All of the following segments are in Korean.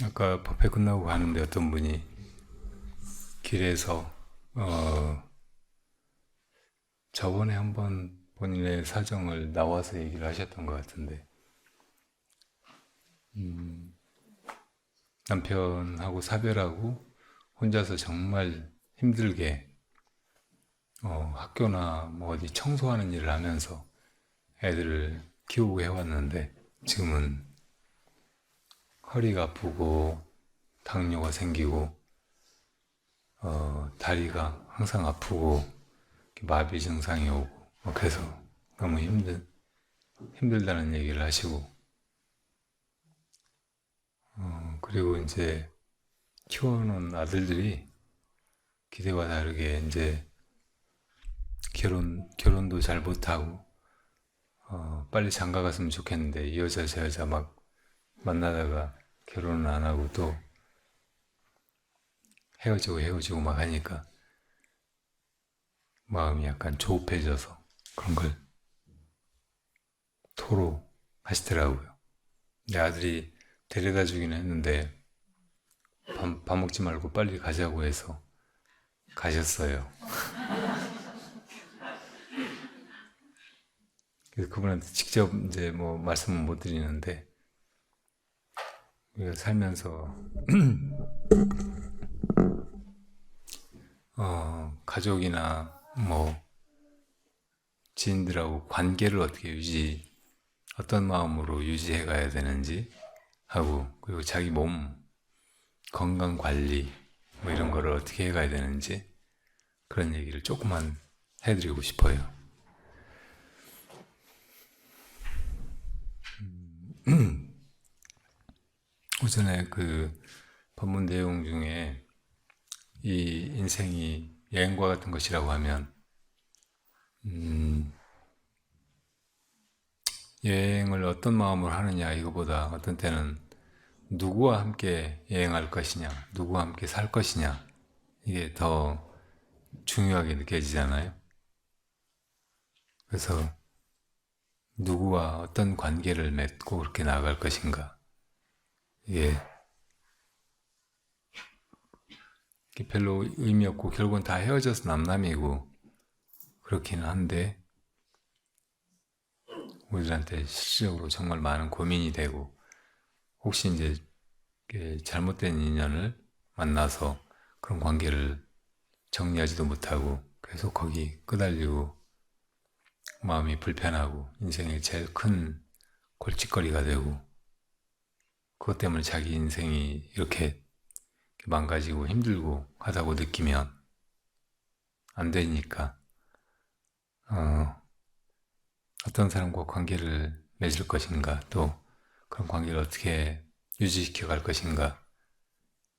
아까 법회 끝나고 가는데 어떤 분이 길에서 저번에 한번 본인의 사정을 나와서 얘기를 하셨던 것 같은데 남편하고 사별하고 혼자서 정말 힘들게 학교나 뭐 어디 청소하는 일을 하면서 애들을 키우고 해왔는데 지금은 허리가 아프고 당뇨가 생기고 다리가 항상 아프고 마비 증상이 오고 그래서 너무 힘들다는 얘기를 하시고 그리고 이제 키워놓은 아들들이 기대와 다르게 이제 결혼도 잘 못하고 빨리 장가 갔으면 좋겠는데 이 여자 저 여자 막 만나다가 결혼을 안 하고 또 헤어지고 막 하니까 마음이 약간 조급해져서 그런 걸 토로하시더라고요. 내 아들이 데려다 주긴 했는데 밥 먹지 말고 빨리 가자고 해서 가셨어요. 그래서 그분한테 직접 이제 뭐 말씀은 못 드리는데 우리가 살면서 가족이나 뭐 지인들하고 관계를 어떻게 어떤 마음으로 유지해 가야 되는지 하고 그리고 자기 몸 건강 관리 뭐 이런 거를 어떻게 해 가야 되는지 그런 얘기를 조금만 해드리고 싶어요. 오전에 그 본문 내용 중에 이 인생이 여행과 같은 것이라고 하면 여행을 어떤 마음으로 하느냐 이거보다 어떤 때는 누구와 함께 여행할 것이냐 누구와 함께 살 것이냐 이게 더 중요하게 느껴지잖아요. 그래서 누구와 어떤 관계를 맺고 그렇게 나아갈 것인가 이게 별로 의미 없고 결국은 다 헤어져서 남남이고 그렇기는 한데 우리들한테 실질적으로 정말 많은 고민이 되고 혹시 이제 잘못된 인연을 만나서 그런 관계를 정리하지도 못하고 계속 거기 끄달리고 마음이 불편하고 인생의 제일 큰 골칫거리가 되고 그것 때문에 자기 인생이 이렇게 망가지고 힘들고 하다고 느끼면 안 되니까 어떤 사람과 관계를 맺을 것인가 또 그런 관계를 어떻게 유지시켜 갈 것인가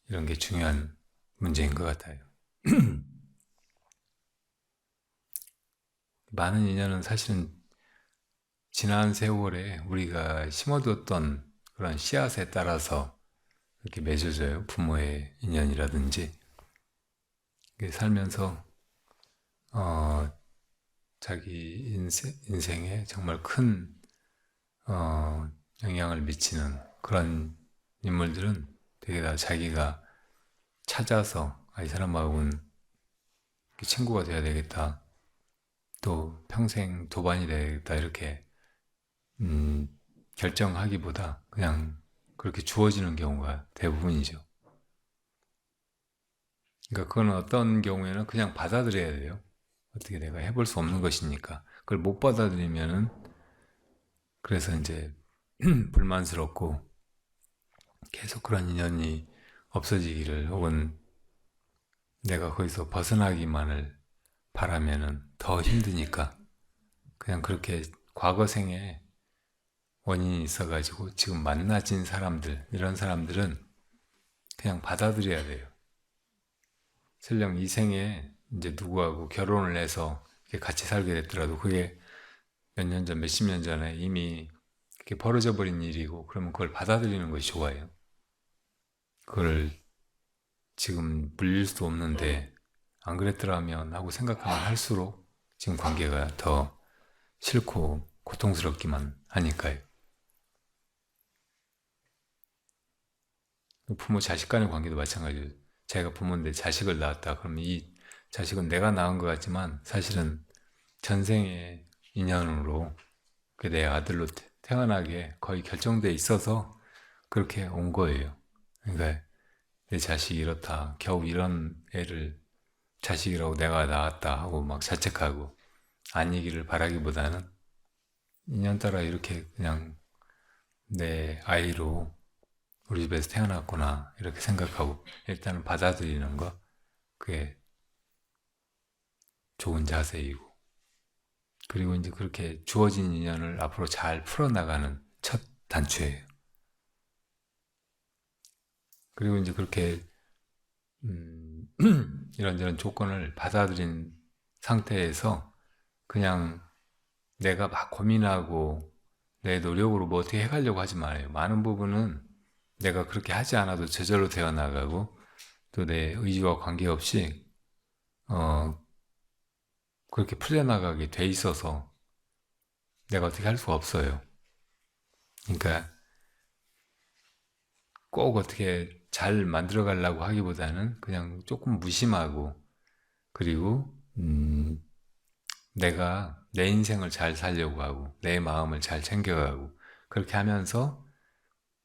이런 게 중요한 문제인 것 같아요. 많은 인연은 사실은 지난 세월에 우리가 심어두었던 그런 씨앗에 따라서 이렇게 맺어져요. 부모의 인연이라든지 살면서 자기 인생에 정말 큰 영향을 미치는 그런 인물들은 되게 다 자기가 찾아서 이 사람하고는 친구가 돼야 되겠다. 또 평생 도반이 되겠다 이렇게 결정하기보다 그냥 그렇게 주어지는 경우가 대부분이죠. 그러니까 그건 어떤 경우에는 그냥 받아들여야 돼요. 어떻게 내가 해볼 수 없는 것이니까. 그걸 못 받아들이면은 그래서 이제 불만스럽고 계속 그런 인연이 없어지기를 혹은 내가 거기서 벗어나기만을 바라면은 더 힘드니까 그냥 그렇게 과거 생에 원인이 있어가지고 지금 만나진 사람들 이런 사람들은 그냥 받아들여야 돼요. 설령 이 생에 이제 누구하고 결혼을 해서 같이 살게 됐더라도 그게 몇 년 전, 몇십 년 전에 이미 그렇게 벌어져 버린 일이고 그러면 그걸 받아들이는 것이 좋아요. 그걸 지금 물릴 수도 없는데 안 그랬더라면 하고 생각하면 할수록 지금 관계가 더 싫고 고통스럽기만 하니까요. 부모 자식 간의 관계도 마찬가지예요. 제가 부모인데 자식을 낳았다. 그러면 이 자식은 내가 낳은 것 같지만 사실은 전생의 인연으로 내 아들로 태어나게 거의 결정돼 있어서 그렇게 온 거예요. 그러니까 내 자식이 이렇다. 겨우 이런 애를 자식이라고 내가 낳았다 하고 막 자책하고 아니기를 바라기보다는 인연 따라 이렇게 그냥 내 아이로 우리 집에서 태어났구나 이렇게 생각하고 일단은 받아들이는 거, 그게 좋은 자세이고, 그리고 이제 그렇게 주어진 인연을 앞으로 잘 풀어나가는 첫 단추예요. 그리고 이제 그렇게 이런저런 조건을 받아들인 상태에서 그냥 내가 막 고민하고 내 노력으로 뭐 어떻게 해가려고 하지 말아요. 많은 부분은 내가 그렇게 하지 않아도 저절로 되어 나가고 또 내 의지와 관계없이 그렇게 풀려나가게 돼 있어서 내가 어떻게 할 수가 없어요. 그러니까 꼭 어떻게 잘 만들어 가려고 하기보다는 그냥 조금 무심하고, 그리고 내가 내 인생을 잘 살려고 하고 내 마음을 잘 챙겨가고 그렇게 하면서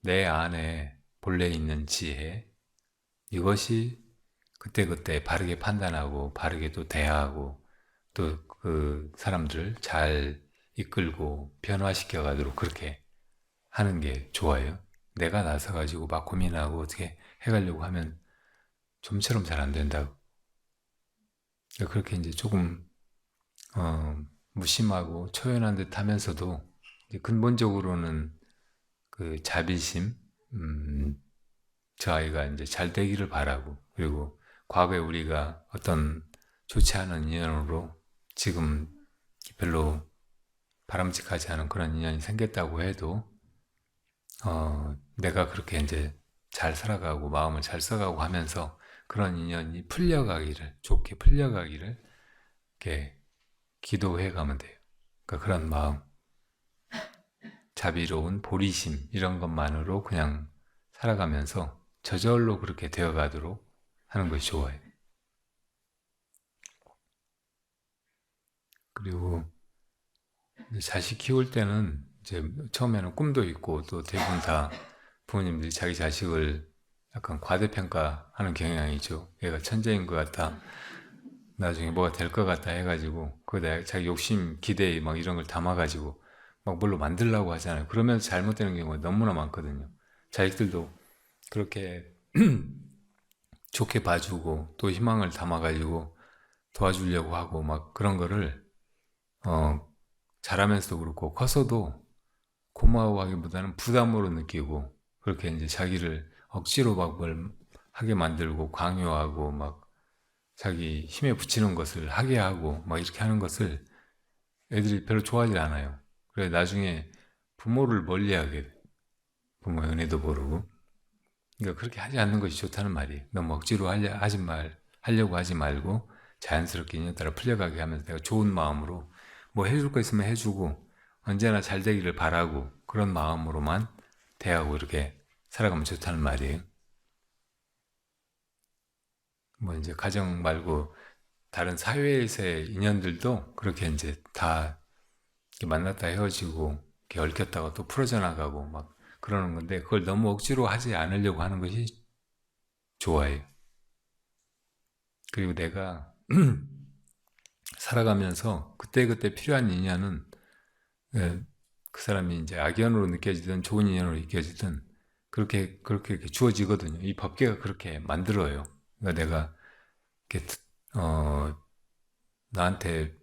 내 안에 본래 있는 지혜, 이것이 그때그때 바르게 판단하고 바르게 또 대하고 또 그 사람들을 잘 이끌고 변화시켜 가도록 그렇게 하는 게 좋아요. 내가 나서가지고 막 고민하고 어떻게 해가려고 하면 좀처럼 잘 안 된다고. 그렇게 이제 조금 무심하고 초연한 듯 하면서도 근본적으로는 그 자비심, 저 아이가 이제 잘 되기를 바라고, 그리고 과거에 우리가 어떤 좋지 않은 인연으로 지금 별로 바람직하지 않은 그런 인연이 생겼다고 해도, 내가 그렇게 이제 잘 살아가고 마음을 잘 써가고 하면서 그런 인연이 풀려가기를, 좋게 풀려가기를 이렇게 기도해 가면 돼요. 그러니까 그런 마음, 자비로운 보리심, 이런 것만으로 그냥 살아가면서 저절로 그렇게 되어가도록 하는 것이 좋아요. 그리고 자식 키울 때는 이제 처음에는 꿈도 있고 또 대부분 다 부모님들이 자기 자식을 약간 과대평가하는 경향이 있죠. 얘가 천재인 것 같다, 나중에 뭐가 될 것 같다 해가지고 그 자기 욕심, 기대 막 이런 걸 담아가지고 막 뭘로 만들려고 하잖아요. 그러면서 잘못되는 경우가 너무나 많거든요. 자식들도 그렇게 좋게 봐주고 또 희망을 담아가지고 도와주려고 하고 막 그런 거를 잘하면서도 그렇고 커서도 고마워하기보다는 부담으로 느끼고 그렇게 이제 자기를 억지로 막 뭘 하게 만들고 강요하고 막 자기 힘에 붙이는 것을 하게 하고 막 이렇게 하는 것을 애들이 별로 좋아하지 않아요. 그래 나중에 부모를 멀리하게 돼. 부모의 은혜도 모르고. 그러니까 그렇게 하지 않는 것이 좋다는 말이에요. 너무 억지로 하려고 하지 말고 자연스럽게 인연 따라 풀려가게 하면서 내가 좋은 마음으로 뭐 해줄 거 있으면 해주고 언제나 잘 되기를 바라고 그런 마음으로만 대하고 이렇게 살아가면 좋다는 말이에요. 뭐 이제 가정 말고 다른 사회에서의 인연들도 그렇게 이제 다 이렇게 만났다 헤어지고 이렇게 얽혔다가 또 풀어져 나가고 막 그러는 건데 그걸 너무 억지로 하지 않으려고 하는 것이 좋아요. 그리고 내가 살아가면서 그때그때 필요한 인연은 그 사람이 이제 악연으로 느껴지든 좋은 인연으로 느껴지든 그렇게 이렇게 주어지거든요. 이 법계가 그렇게 만들어요. 그러니까 내가 이렇게 나한테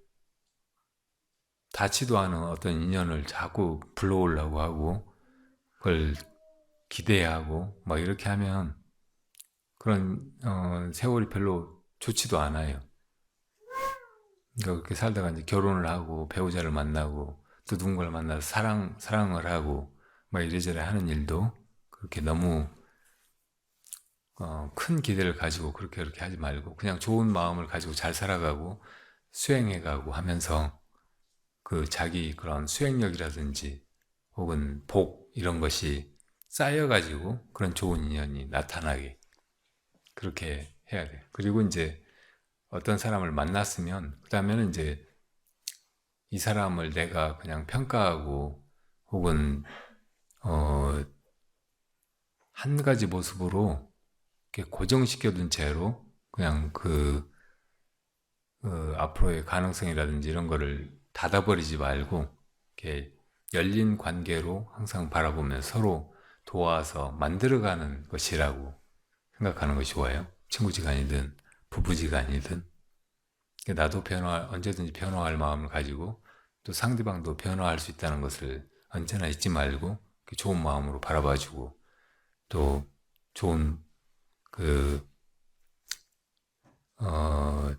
닿지도 않은 어떤 인연을 자꾸 불러오려고 하고 그걸 기대하고 막 이렇게 하면 그런 세월이 별로 좋지도 않아요. 그러니까 그렇게 살다가 이제 결혼을 하고 배우자를 만나고 또 누군가를 만나서 사랑을 하고 막 이래저래 하는 일도 그렇게 너무 큰 기대를 가지고 그렇게 하지 말고 그냥 좋은 마음을 가지고 잘 살아가고 수행해가고 하면서 그 자기 그런 수행력이라든지 혹은 복 이런 것이 쌓여가지고 그런 좋은 인연이 나타나게 그렇게 해야 돼. 그리고 이제 어떤 사람을 만났으면 그 다음에는 이제 이 사람을 내가 그냥 평가하고 혹은 한 가지 모습으로 이렇게 고정시켜둔 채로 그냥 앞으로의 가능성이라든지 이런 거를 닫아버리지 말고 이렇게 열린 관계로 항상 바라보며 서로 도와서 만들어가는 것이라고 생각하는 것이 좋아요. 친구지간이든 부부지간이든 나도 언제든지 변화할 마음을 가지고 또 상대방도 변화할 수 있다는 것을 언제나 잊지 말고 좋은 마음으로 바라봐주고 또 좋은 그 어,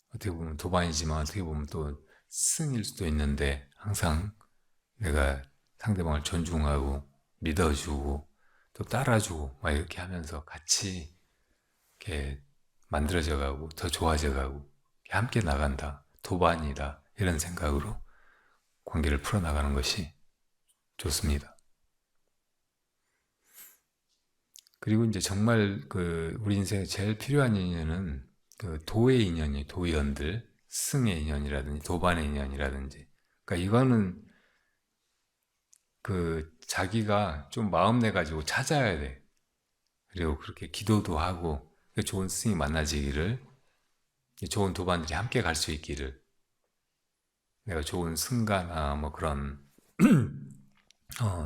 어떻게 보면 도반이지만 어떻게 보면 또 스승일 수도 있는데 항상 내가 상대방을 존중하고 믿어주고 또 따라주고 막 이렇게 하면서 같이 이렇게 만들어져 가고 더 좋아져 가고 함께 나간다. 도반이다. 이런 생각으로 관계를 풀어나가는 것이 좋습니다. 그리고 이제 정말 우리 인생에 제일 필요한 인연은 도의 인연이 도연들, 스승의 인연이라든지 도반의 인연이라든지. 그러니까 이거는 자기가 좀 마음 내 가지고 찾아야 돼. 그리고 그렇게 기도도 하고 좋은 스승이 만나지기를, 좋은 도반들이 함께 갈 수 있기를, 내가 좋은 승가나 뭐 그런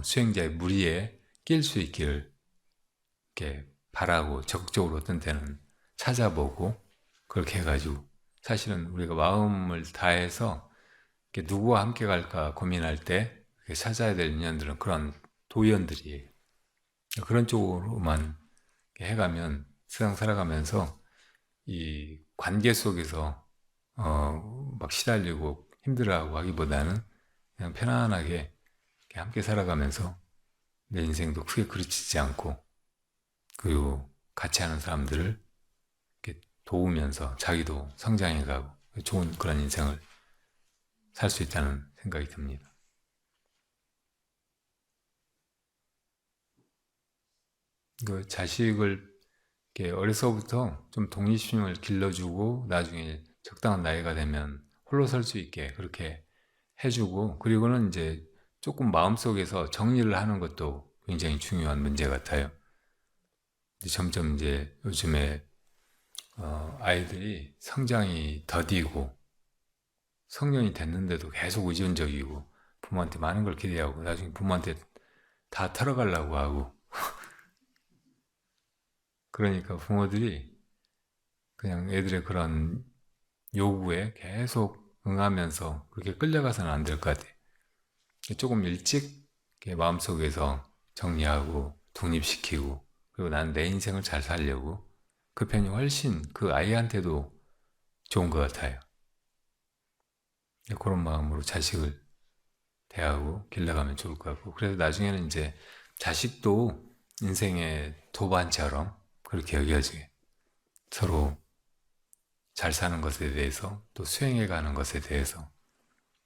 수행자의 무리에 낄 수 있기를 이렇게 바라고 적극적으로 어떤 때는 찾아보고 그렇게 해가지고 사실은 우리가 마음을 다해서 누구와 함께 갈까 고민할 때 찾아야 될 인연들은 그런 도연들이에요. 그런 쪽으로만 해가면 세상 살아가면서 이 관계 속에서 막 시달리고 힘들어하고 하기보다는 그냥 편안하게 함께 살아가면서 내 인생도 크게 그르치지 않고 그리고 같이 하는 사람들을 이렇게 도우면서 자기도 성장해가고 좋은 그런 인생을 살 수 있다는 생각이 듭니다. 자식을 이렇게 어려서부터 좀 독립심을 길러주고 나중에 적당한 나이가 되면 홀로 설 수 있게 그렇게 해주고 그리고는 이제 조금 마음속에서 정리를 하는 것도 굉장히 중요한 문제 같아요. 점점 이제 요즘에 아이들이 성장이 더디고 성년이 됐는데도 계속 의존적이고 부모한테 많은 걸 기대하고 나중에 부모한테 다 털어가려고 하고 그러니까 부모들이 그냥 애들의 그런 요구에 계속 응하면서 그렇게 끌려가서는 안 될 것 같아. 조금 일찍 마음속에서 정리하고 독립시키고 그리고 난 내 인생을 잘 살려고 그 편이 훨씬 그 아이한테도 좋은 것 같아요. 그런 마음으로 자식을 대하고 길러가면 좋을 것 같고 그래서 나중에는 이제 자식도 인생의 도반처럼 그렇게 여겨지게 서로 잘 사는 것에 대해서 또 수행해 가는 것에 대해서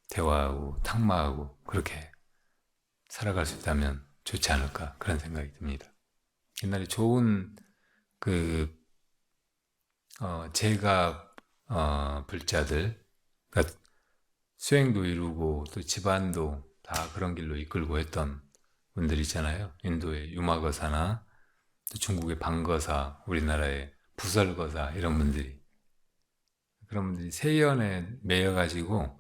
대화하고 탁마하고 그렇게 살아갈 수 있다면 좋지 않을까 그런 생각이 듭니다. 옛날에 좋은 그 제가 불자들 그러니까 수행도 이루고 또 집안도 다 그런 길로 이끌고 했던 분들 있잖아요. 인도의 유마거사나 또 중국의 방거사, 우리나라의 부설거사 이런 분들이 그런 분들이 세연에 매여가지고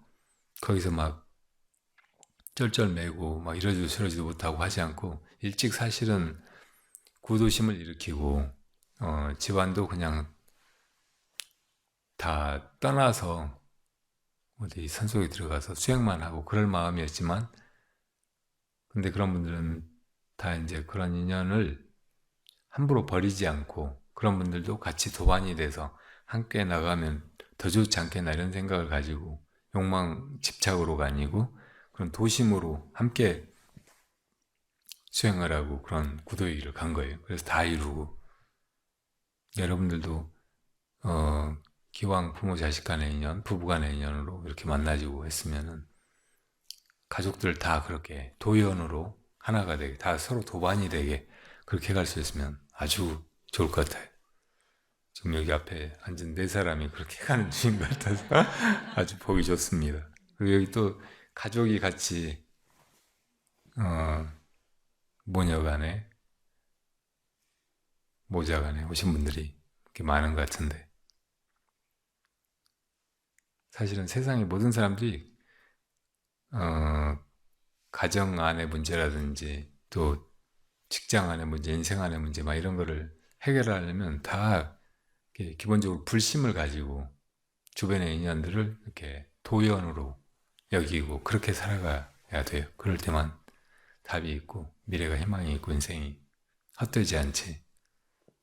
거기서 막 쩔쩔매고 막 이러지도 저러지도 못하고 하지 않고 일찍 사실은 구도심을 일으키고 집안도 그냥 다 떠나서 어디 산속에 들어가서 수행만 하고 그럴 마음이었지만 근데 그런 분들은 다 이제 그런 인연을 함부로 버리지 않고 그런 분들도 같이 도반이 돼서 함께 나가면 더 좋지 않겠나 이런 생각을 가지고 욕망 집착으로가 아니고 그런 도심으로 함께 수행을 하고 그런 구도의 길을 간 거예요. 그래서 다 이루고 여러분들도 기왕 부모 자식 간의 인연, 부부 간의 인연으로 이렇게 만나지고 했으면은 가족들 다 그렇게 도연으로 하나가 되게, 다 서로 도반이 되게 그렇게 갈 수 있으면 아주 좋을 것 같아요. 지금 여기 앞에 앉은 네 사람이 그렇게 가는 중인 것 같아서 아주 보기 좋습니다. 그리고 여기 또 가족이 같이 모녀간에 모자간에 오신 분들이 이렇게 많은 것 같은데, 사실은 세상의 모든 사람들이 가정 안의 문제라든지 또 직장 안의 문제, 인생 안의 문제 막 이런 거를 해결하려면 다 이렇게 기본적으로 불심을 가지고 주변의 인연들을 이렇게 도연으로 여기고 그렇게 살아가야 돼요. 그럴 때만 답이 있고 미래가 희망이 있고 인생이 헛되지 않지.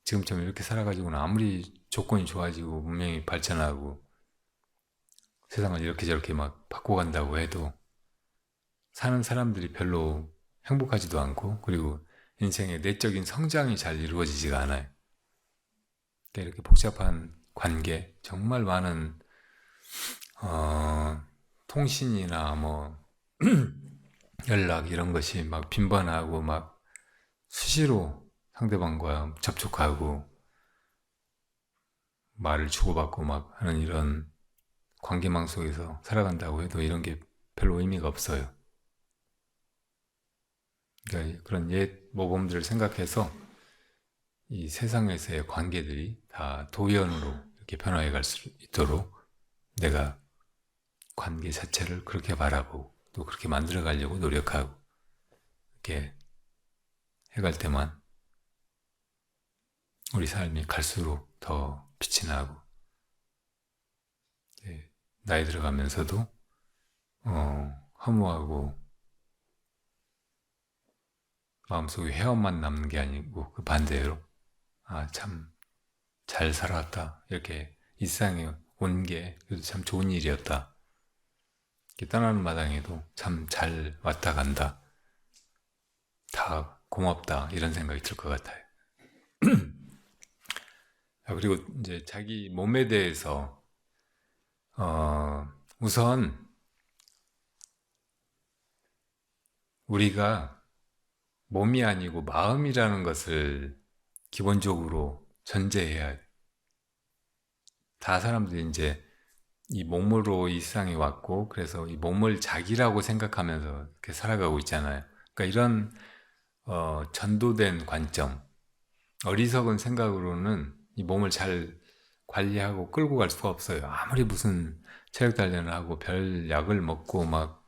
지금처럼 이렇게 살아가지고는 아무리 조건이 좋아지고 문명이 발전하고 세상을 이렇게 저렇게 막 바꿔간다고 해도 사는 사람들이 별로 행복하지도 않고, 그리고 인생의 내적인 성장이 잘 이루어지지가 않아요. 그러니까 이렇게 복잡한 관계, 정말 많은 통신이나 뭐 연락 이런 것이 막 빈번하고 막 수시로 상대방과 접촉하고 말을 주고받고 막 하는 이런 관계망 속에서 살아간다고 해도 이런 게 별로 의미가 없어요. 그러니까 그런 옛 모범들을 생각해서 이 세상에서의 관계들이 다 도연으로 이렇게 변화해 갈 수 있도록 내가 관계 자체를 그렇게 바라보고 또 그렇게 만들어 가려고 노력하고 이렇게 해갈 때만 우리 삶이 갈수록 더 빛이 나고, 나이 들어가면서도 허무하고 마음속에 헤엄만 남는 게 아니고 그 반대로 참 잘 살아왔다, 이렇게 일상에 온 게 참 좋은 일이었다, 이렇게 떠나는 마당에도 참 잘 왔다 간다, 다 고맙다, 이런 생각이 들 것 같아요. 그리고 이제 자기 몸에 대해서 우선 우리가 몸이 아니고 마음이라는 것을 기본적으로 전제해야 해요. 다 사람들이 이제 이 몸으로 이 세상에 왔고 그래서 이 몸을 자기라고 생각하면서 이렇게 살아가고 있잖아요. 그러니까 이런 전도된 관점, 어리석은 생각으로는 이 몸을 잘 관리하고 끌고 갈 수가 없어요. 아무리 무슨 체력 단련을 하고 별 약을 먹고 막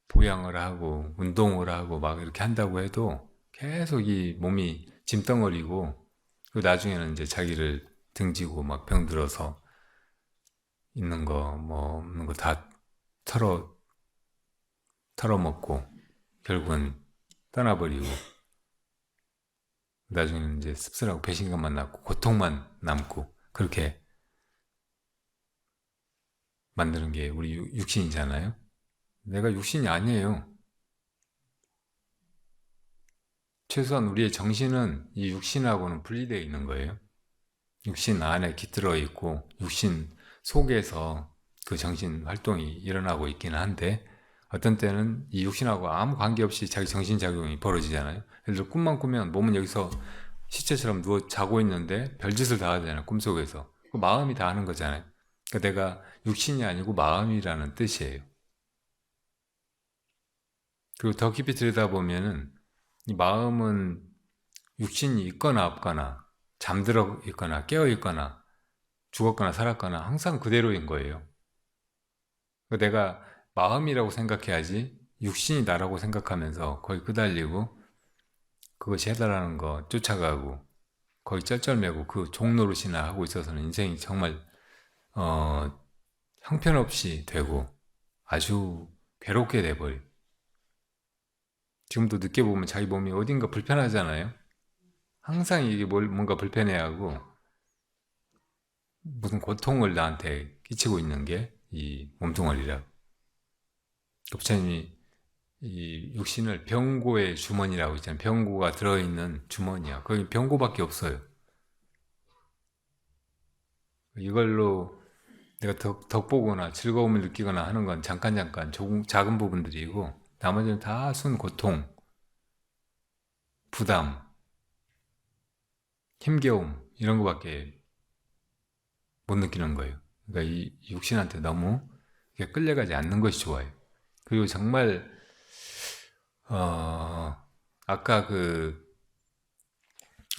보양을 하고 운동을 하고 막 이렇게 한다고 해도 계속 이 몸이 짐덩어리고, 그리고 나중에는 이제 자기를 등지고 막 병들어서 있는 거 뭐 없는 거 다 털어먹고 결국은 떠나버리고, 나중에는 이제 씁쓸하고 배신감만 남고 고통만 남고 그렇게 만드는 게 우리 육신이잖아요. 내가 육신이 아니에요. 최소한 우리의 정신은 이 육신하고는 분리되어 있는 거예요. 육신 안에 깃들어 있고 육신 속에서 그 정신 활동이 일어나고 있기는 한데, 어떤 때는 이 육신하고 아무 관계없이 자기 정신작용이 벌어지잖아요. 예를 들어 꿈만 꾸면 몸은 여기서 시체처럼 누워 자고 있는데 별짓을 다 하잖아요. 꿈속에서. 그 마음이 다 하는 거잖아요. 그러니까 내가 육신이 아니고 마음이라는 뜻이에요. 그리고 더 깊이 들여다보면은 이 마음은 육신이 있거나 없거나 잠들어 있거나 깨어 있거나 죽었거나 살았거나 항상 그대로인 거예요. 그러니까 내가 마음이라고 생각해야지 육신이 나라고 생각하면서 거의 끄달리고 그것이 해달라는 거 쫓아가고 거의 쩔쩔매고 그 종노릇이나 하고 있어서는 인생이 정말 형편없이 되고 아주 괴롭게 돼버려. 지금도 늦게 보면 자기 몸이 어딘가 불편하잖아요. 항상 이게 뭔가 불편해하고 무슨 고통을 나한테 끼치고 있는 게 이 몸뚱아리라. 부처님이 이 육신을 병고의 주머니라고 있잖아요. 병고가 들어있는 주머니야. 거기 병고밖에 없어요. 이걸로 내가 덕보거나 즐거움을 느끼거나 하는 건 잠깐 작은 부분들이고 나머지는 다 순 고통, 부담, 힘겨움 이런 거밖에 못 느끼는 거예요. 그러니까 이 육신한테 너무 끌려가지 않는 것이 좋아요. 그리고 정말 아까 그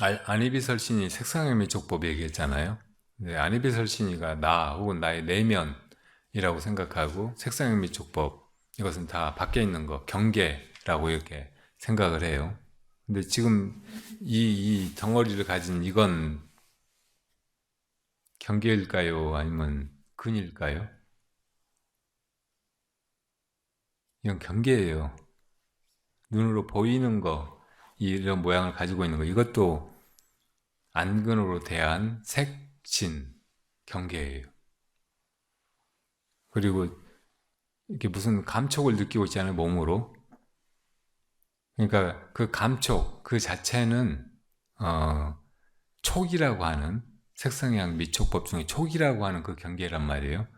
아니비설신이 색상의미촉법 얘기했잖아요. 네, 아니비설신이가 나 혹은 나의 내면이라고 생각하고 색상의미촉법 이것은 다 밖에 있는 거 경계라고 이렇게 생각을 해요. 근데 지금 이 덩어리를 가진 이건 경계일까요? 아니면 근일까요? 이건 경계예요. 눈으로 보이는 거, 이런 모양을 가지고 있는 거, 이것도 안근으로 대한 색신 경계예요. 그리고 이렇게 무슨 감촉을 느끼고 있잖아요, 몸으로. 그러니까 그 감촉, 그 자체는 촉이라고 하는 색성향 미촉법 중에 촉이라고 하는 그 경계란 말이에요.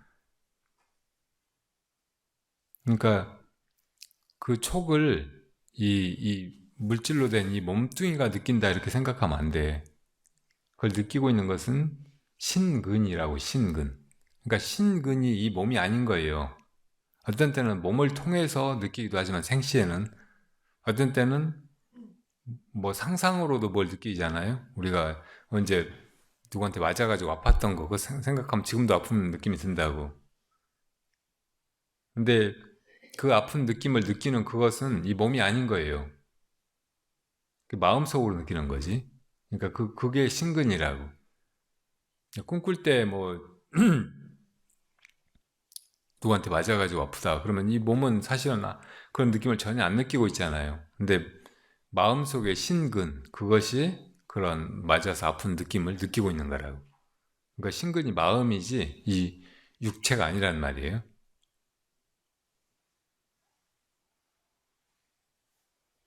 그러니까 그 촉을 이 물질로 된 이 몸뚱이가 느낀다 이렇게 생각하면 안 돼. 그걸 느끼고 있는 것은 신근이라고 신근. 그러니까 신근이 이 몸이 아닌 거예요. 어떤 때는 몸을 통해서 느끼기도 하지만 생시에는 어떤 때는 뭐 상상으로도 뭘 느끼잖아요. 우리가 언제 누구한테 맞아가지고 아팠던 거 그거 생각하면 지금도 아픈 느낌이 든다고. 근데 그 아픈 느낌을 느끼는 그것은 이 몸이 아닌 거예요. 그 마음속으로 느끼는 거지. 그러니까 그게 신근이라고. 꿈꿀 때 뭐 누구한테 맞아가지고 아프다. 그러면 이 몸은 사실은 그런 느낌을 전혀 안 느끼고 있잖아요. 근데 마음속의 신근, 그것이 그런 맞아서 아픈 느낌을 느끼고 있는 거라고. 그러니까 신근이 마음이지 이 육체가 아니란 말이에요.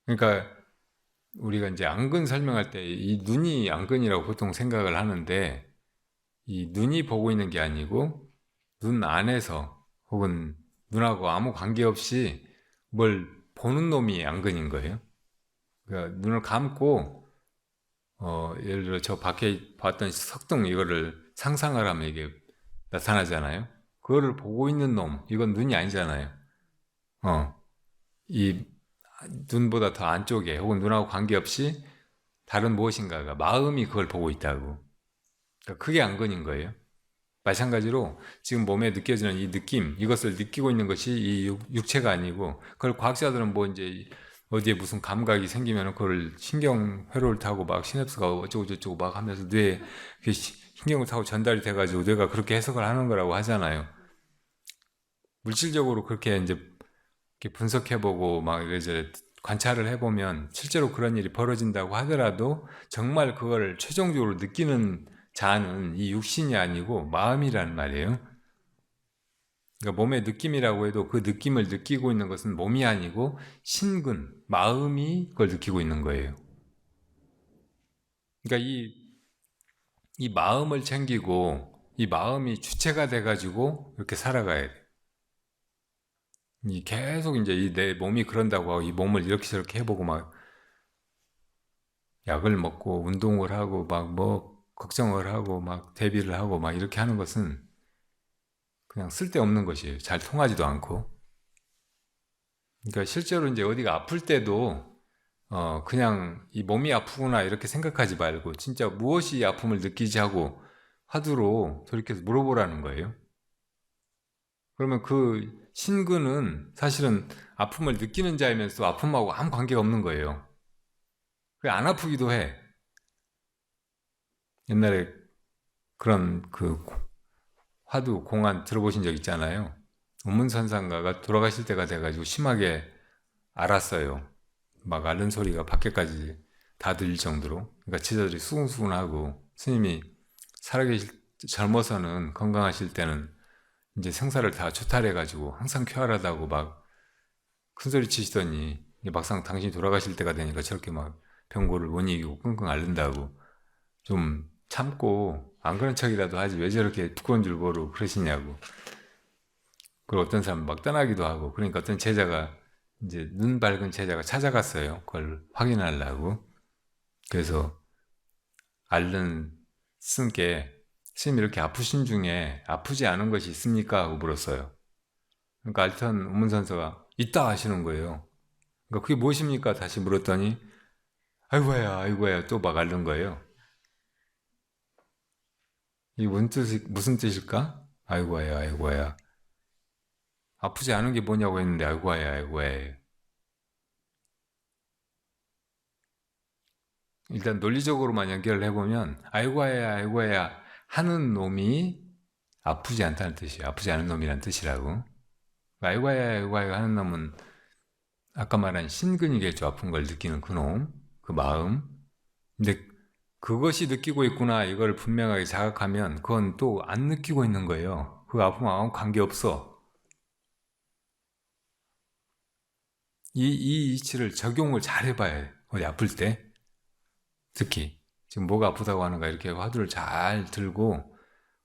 그러니까 우리가 이제 안근 설명할 때 이 눈이 안근이라고 보통 생각을 하는데 이 눈이 보고 있는 게 아니고 눈 안에서 혹은 눈하고 아무 관계없이 뭘 보는 놈이 안근인 거예요. 그러니까 눈을 감고 예를 들어 저 밖에 봤던 석등 이거를 상상을 하면 이게 나타나잖아요. 그거를 보고 있는 놈, 이건 눈이 아니잖아요. 이 눈보다 더 안쪽에 혹은 눈하고 관계없이 다른 무엇인가가 마음이 그걸 보고 있다고. 그러니까 그게 안근인 거예요. 마찬가지로 지금 몸에 느껴지는 이 느낌, 이것을 느끼고 있는 것이 이 육체가 아니고, 그걸 과학자들은 뭐 이제 어디에 무슨 감각이 생기면 그걸 신경회로를 타고 막 시냅스가 어쩌고저쩌고 막 하면서 뇌에 신경을 타고 전달이 돼가지고 뇌가 그렇게 해석을 하는 거라고 하잖아요. 물질적으로 그렇게 이제 이렇게 분석해보고 막 이제 관찰을 해보면 실제로 그런 일이 벌어진다고 하더라도 정말 그걸 최종적으로 느끼는 자는 이 육신이 아니고 마음이란 말이에요. 그러니까 몸의 느낌이라고 해도 그 느낌을 느끼고 있는 것은 몸이 아니고 신근, 마음이 그걸 느끼고 있는 거예요. 그러니까 이 마음을 챙기고 이 마음이 주체가 돼가지고 이렇게 살아가야 돼. 계속 이제 내 몸이 그런다고 하고 이 몸을 이렇게 저렇게 해보고 막 약을 먹고 운동을 하고 막 뭐 걱정을 하고 막 대비를 하고 막 이렇게 하는 것은 그냥 쓸데없는 것이에요. 잘 통하지도 않고. 그러니까 실제로 이제 어디가 아플 때도 그냥 이 몸이 아프구나 이렇게 생각하지 말고 진짜 무엇이 이 아픔을 느끼지 하고 화두로 돌이켜서 물어보라는 거예요. 그러면 그 신근은 사실은 아픔을 느끼는 자이면서 아픔하고 아무 관계가 없는 거예요. 그게 안 아프기도 해. 옛날에 그런 그 화두 공안 들어보신 적 있잖아요. 운문선상가가 돌아가실 때가 돼가지고 심하게 앓았어요. 막 앓는 소리가 밖에까지 다 들릴 정도로. 그러니까 제자들이 수근수근하고 스님이 살아계실 젊어서는 건강하실 때는 이제 생사를 다 초탈해가지고 항상 쾌활하다고 막 큰소리 치시더니 막상 당신이 돌아가실 때가 되니까 저렇게 막 병고를 못 이기고 끙끙 앓는다고 좀 참고 안 그런 척이라도 하지 왜 저렇게 두꺼운 줄 모르고 그러시냐고. 그리고 어떤 사람은 막 떠나기도 하고. 그러니까 어떤 제자가 이제 눈 밝은 제자가 찾아갔어요. 그걸 확인하려고. 그래서 앓는 스님께 스님 이렇게 아프신 중에 아프지 않은 것이 있습니까? 하고 물었어요. 그러니까 알턴 운문선서가 있다 하시는 거예요. 그러니까 그게 무엇입니까? 다시 물었더니 아이고야 아이고야 또 막 앓는 거예요. 이게 무슨 뜻일까? 아이고야 아이고야 아프지 않은 게 뭐냐고 했는데 아이고야 아이고야. 일단 논리적으로만 연결을 해보면 아이고야 아이고야 하는 놈이 아프지 않다는 뜻이에요. 아프지 않은 놈이란 뜻이라고. 아이고야 아이고야 하는 놈은 아까 말한 신근이겠죠. 아픈 걸 느끼는 그 놈, 그 마음. 근데 그것이 느끼고 있구나 이걸 분명하게 자각하면 그건 또 안 느끼고 있는 거예요. 그 아픔하고 관계없어. 이 이치를 적용을 잘 해봐야 해. 어디 아플 때. 특히 지금 뭐가 아프다고 하는가 이렇게 화두를 잘 들고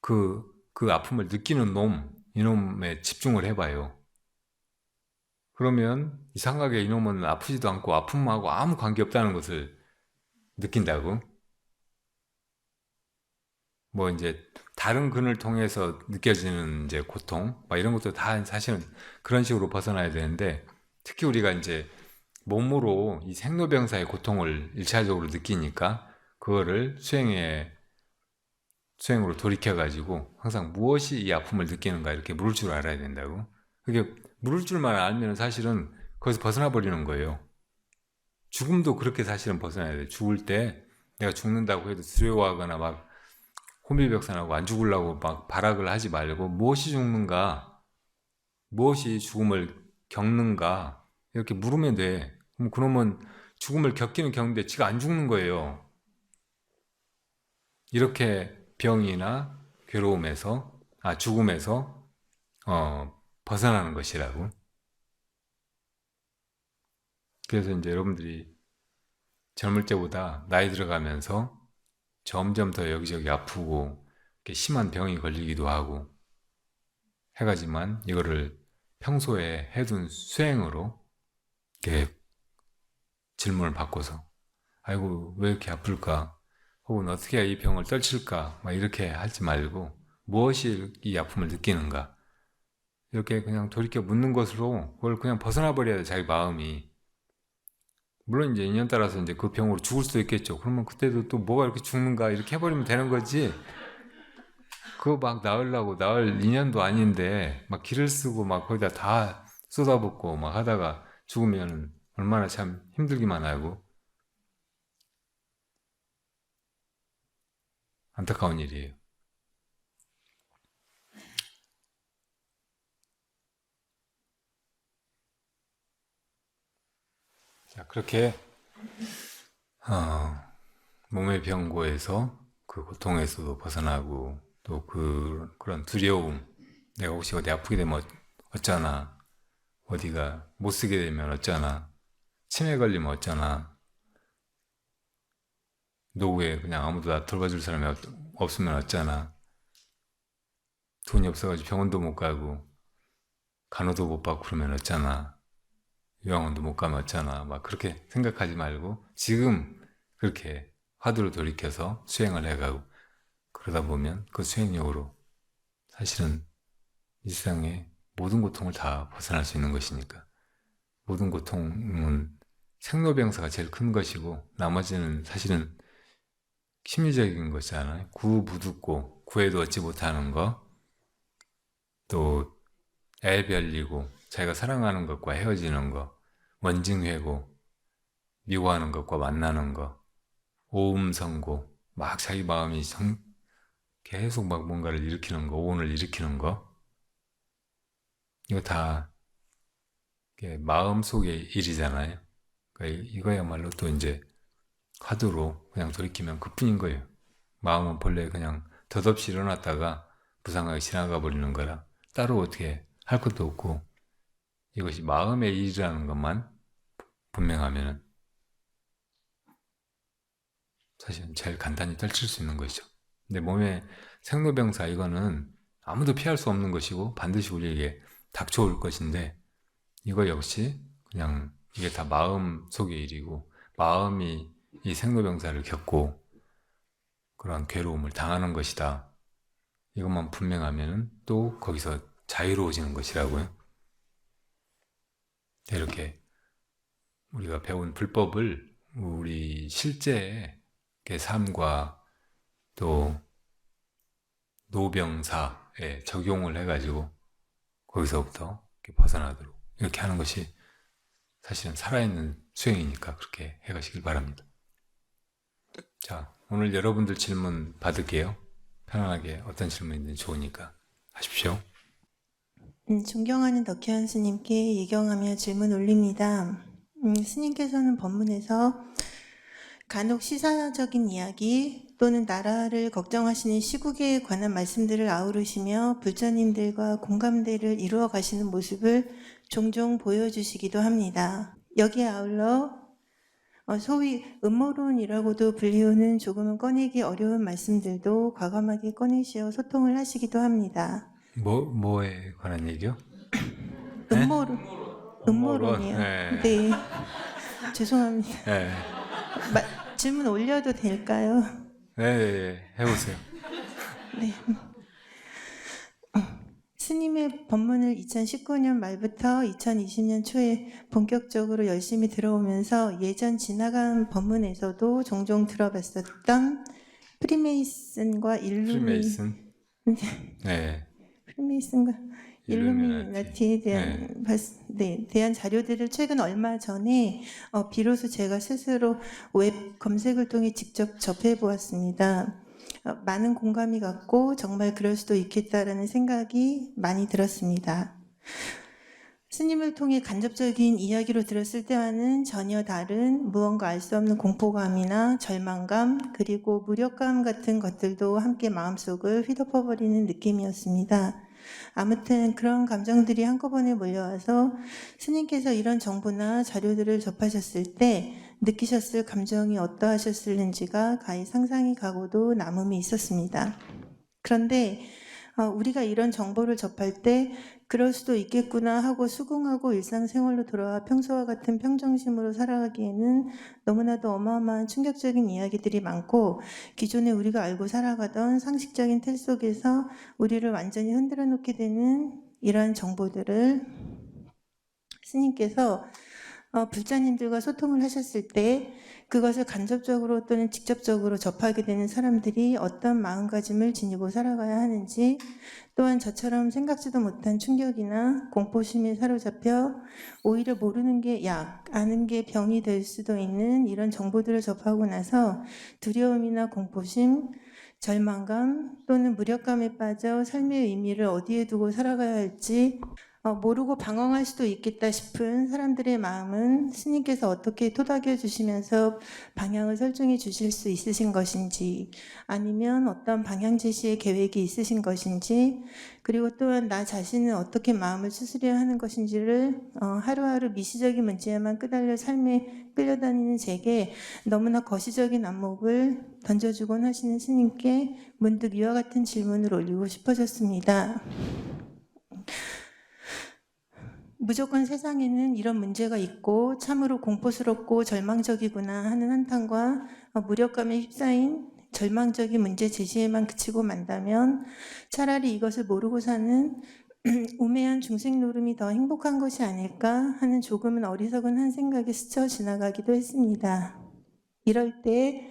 그 아픔을 느끼는 놈, 이놈에 집중을 해봐요. 그러면 이상하게 이놈은 아프지도 않고 아픔하고 아무 관계없다는 것을 느낀다고. 뭐 이제 다른 근을 통해서 느껴지는 이제 고통, 막 이런 것도 다 사실은 그런 식으로 벗어나야 되는데 특히 우리가 이제 몸으로 이 생로병사의 고통을 일차적으로 느끼니까 그거를 수행으로 돌이켜가지고 항상 무엇이 이 아픔을 느끼는가 이렇게 물을 줄 알아야 된다고. 그게 물을 줄만 알면 사실은 거기서 벗어나 버리는 거예요. 죽음도 그렇게 사실은 벗어나야 돼. 죽을 때 내가 죽는다고 해도 두려워하거나 막 혼비백산하고 안 죽으려고 막 발악을 하지 말고 무엇이 죽는가, 무엇이 죽음을 겪는가 이렇게 물으면 돼. 그럼 그놈은 죽음을 겪기는 겪는데 지가 안 죽는 거예요. 이렇게 병이나 괴로움에서, 죽음에서 벗어나는 것이라고. 그래서 이제 여러분들이 젊을 때보다 나이 들어가면서 점점 더 여기저기 아프고 심한 병이 걸리기도 하고 해가지만 이거를 평소에 해둔 수행으로 이렇게 질문을 바꿔서 아이고 왜 이렇게 아플까 혹은 어떻게 해야 이 병을 떨칠까 막 이렇게 하지 말고 무엇이 이 아픔을 느끼는가 이렇게 그냥 돌이켜 묻는 것으로 그걸 그냥 벗어나 버려야 돼 자기 마음이. 물론 이제 인연 따라서 이제 그 병으로 죽을 수도 있겠죠. 그러면 그때도 또 뭐가 이렇게 죽는가 이렇게 해버리면 되는 거지. 그거 막 나으려고 나을 인연도 아닌데 막 기를 쓰고 막 거기다 다 쏟아붓고 막 하다가 죽으면 얼마나 참 힘들기만 하고 안타까운 일이에요. 자, 그렇게 몸의 병고에서 그 고통에서도 벗어나고 또 그런 두려움 내가 혹시 어디 아프게 되면 어쩌나 어디가 못 쓰게 되면 어쩌나 치매 걸리면 어쩌나 노후에 그냥 아무도 나 돌봐줄 사람이 없으면 어쩌나 돈이 없어가지고 병원도 못 가고 간호도 못 받고 그러면 어쩌나 요양원도 못 가면 어쩌나 막 그렇게 생각하지 말고 지금 그렇게 화두를 돌이켜서 수행을 해가고 그러다 보면 그 수행력으로 사실은 이 세상의 모든 고통을 다 벗어날 수 있는 것이니까 모든 고통은 생로병사가 제일 큰 것이고 나머지는 사실은 심리적인 것이잖아요. 구부득고 구애도 얻지 못하는 거, 또 애별리고 자기가 사랑하는 것과 헤어지는 거, 원증회고 미워하는 것과 만나는 거, 오음성고 막 자기 마음이 계속 막 뭔가를 일으키는 거, 오온을 일으키는 거 이거 다 마음속의 일이잖아요. 그러니까 이거야말로 또 이제 화두로 그냥 돌이키면 그뿐인 거예요. 마음은 본래 그냥 덧없이 일어났다가 부상하게 지나가 버리는 거라 따로 어떻게 할 것도 없고 이것이 마음의 일이라는 것만 분명하면 사실은 제일 간단히 떨칠 수 있는 것이죠. 근데 몸의 생로병사 이거는 아무도 피할 수 없는 것이고 반드시 우리에게 닥쳐올 것인데 이거 역시 그냥 이게 다 마음 속의 일이고 마음이 이 생로병사를 겪고 그러한 괴로움을 당하는 것이다. 이것만 분명하면 또 거기서 자유로워지는 것이라고요. 이렇게 우리가 배운 불법을 우리 실제의 삶과 또 노병사에 적용을 해가지고 거기서부터 이렇게 벗어나도록 이렇게 하는 것이 사실은 살아있는 수행이니까 그렇게 해가시길 바랍니다. 자, 오늘 여러분들 질문 받을게요. 편안하게 어떤 질문이든 좋으니까 하십시오. 존경하는 덕현 스님께 예경하며 질문 올립니다. 스님께서는 법문에서 간혹 시사적인 이야기 또는 나라를 걱정하시는 시국에 관한 말씀들을 아우르시며 불자님들과 공감대를 이루어 가시는 모습을 종종 보여주시기도 합니다. 여기에 아울러 소위 음모론이라고도 불리우는 조금은 꺼내기 어려운 말씀들도 과감하게 꺼내시어 소통을 하시기도 합니다. 뭐에 관한 얘기요? 음모론이요. 네. 네. 죄송합니다. 네. 질문 올려도 될까요? 네, 해보세요. 네. 스님의 법문을 2019년 말부터 2020년 초에 본격적으로 열심히 들어오면서 예전 지나간 법문에서도 종종 들어봤었던 프리메이슨과 프리메이슨. 네. 프리메이슨과 일루미나티에 대한 대한 자료들을 최근 얼마 전에 비로소 제가 스스로 웹 검색을 통해 직접 접해 보았습니다. 많은 공감이 갔고 정말 그럴 수도 있겠다라는 생각이 많이 들었습니다. 스님을 통해 간접적인 이야기로 들었을 때와는 전혀 다른 무언가 알 수 없는 공포감이나 절망감 그리고 무력감 같은 것들도 함께 마음속을 휘덮어버리는 느낌이었습니다. 아무튼 그런 감정들이 한꺼번에 몰려와서 스님께서 이런 정보나 자료들을 접하셨을 때 느끼셨을 감정이 어떠하셨을는지가 가히 상상이 가고도 남음이 있었습니다. 그런데 우리가 이런 정보를 접할 때 그럴 수도 있겠구나 하고 수긍하고 일상생활로 돌아와 평소와 같은 평정심으로 살아가기에는 너무나도 어마어마한 충격적인 이야기들이 많고 기존에 우리가 알고 살아가던 상식적인 틀 속에서 우리를 완전히 흔들어 놓게 되는 이러한 정보들을 스님께서 불자님들과 소통을 하셨을 때 그것을 간접적으로 또는 직접적으로 접하게 되는 사람들이 어떤 마음가짐을 지니고 살아가야 하는지 또한 저처럼 생각지도 못한 충격이나 공포심에 사로잡혀 오히려 모르는 게 약, 아는 게 병이 될 수도 있는 이런 정보들을 접하고 나서 두려움이나 공포심, 절망감 또는 무력감에 빠져 삶의 의미를 어디에 두고 살아가야 할지 모르고 방황할 수도 있겠다 싶은 사람들의 마음은 스님께서 어떻게 토닥여 주시면서 방향을 설정해 주실 수 있으신 것인지 아니면 어떤 방향 제시의 계획이 있으신 것인지 그리고 또한 나 자신은 어떻게 마음을 추스려야 하는 것인지를 하루하루 미시적인 문제에만 끄달려 삶에 끌려다니는 제게 너무나 거시적인 안목을 던져주곤 하시는 스님께 문득 이와 같은 질문을 올리고 싶어졌습니다. 무조건 세상에는 이런 문제가 있고 참으로 공포스럽고 절망적이구나 하는 한탄과 무력감에 휩싸인 절망적인 문제 제시에만 그치고 만다면 차라리 이것을 모르고 사는 우매한 중생 노름이 더 행복한 것이 아닐까 하는 조금은 어리석은 한 생각에 스쳐 지나가기도 했습니다. 이럴 때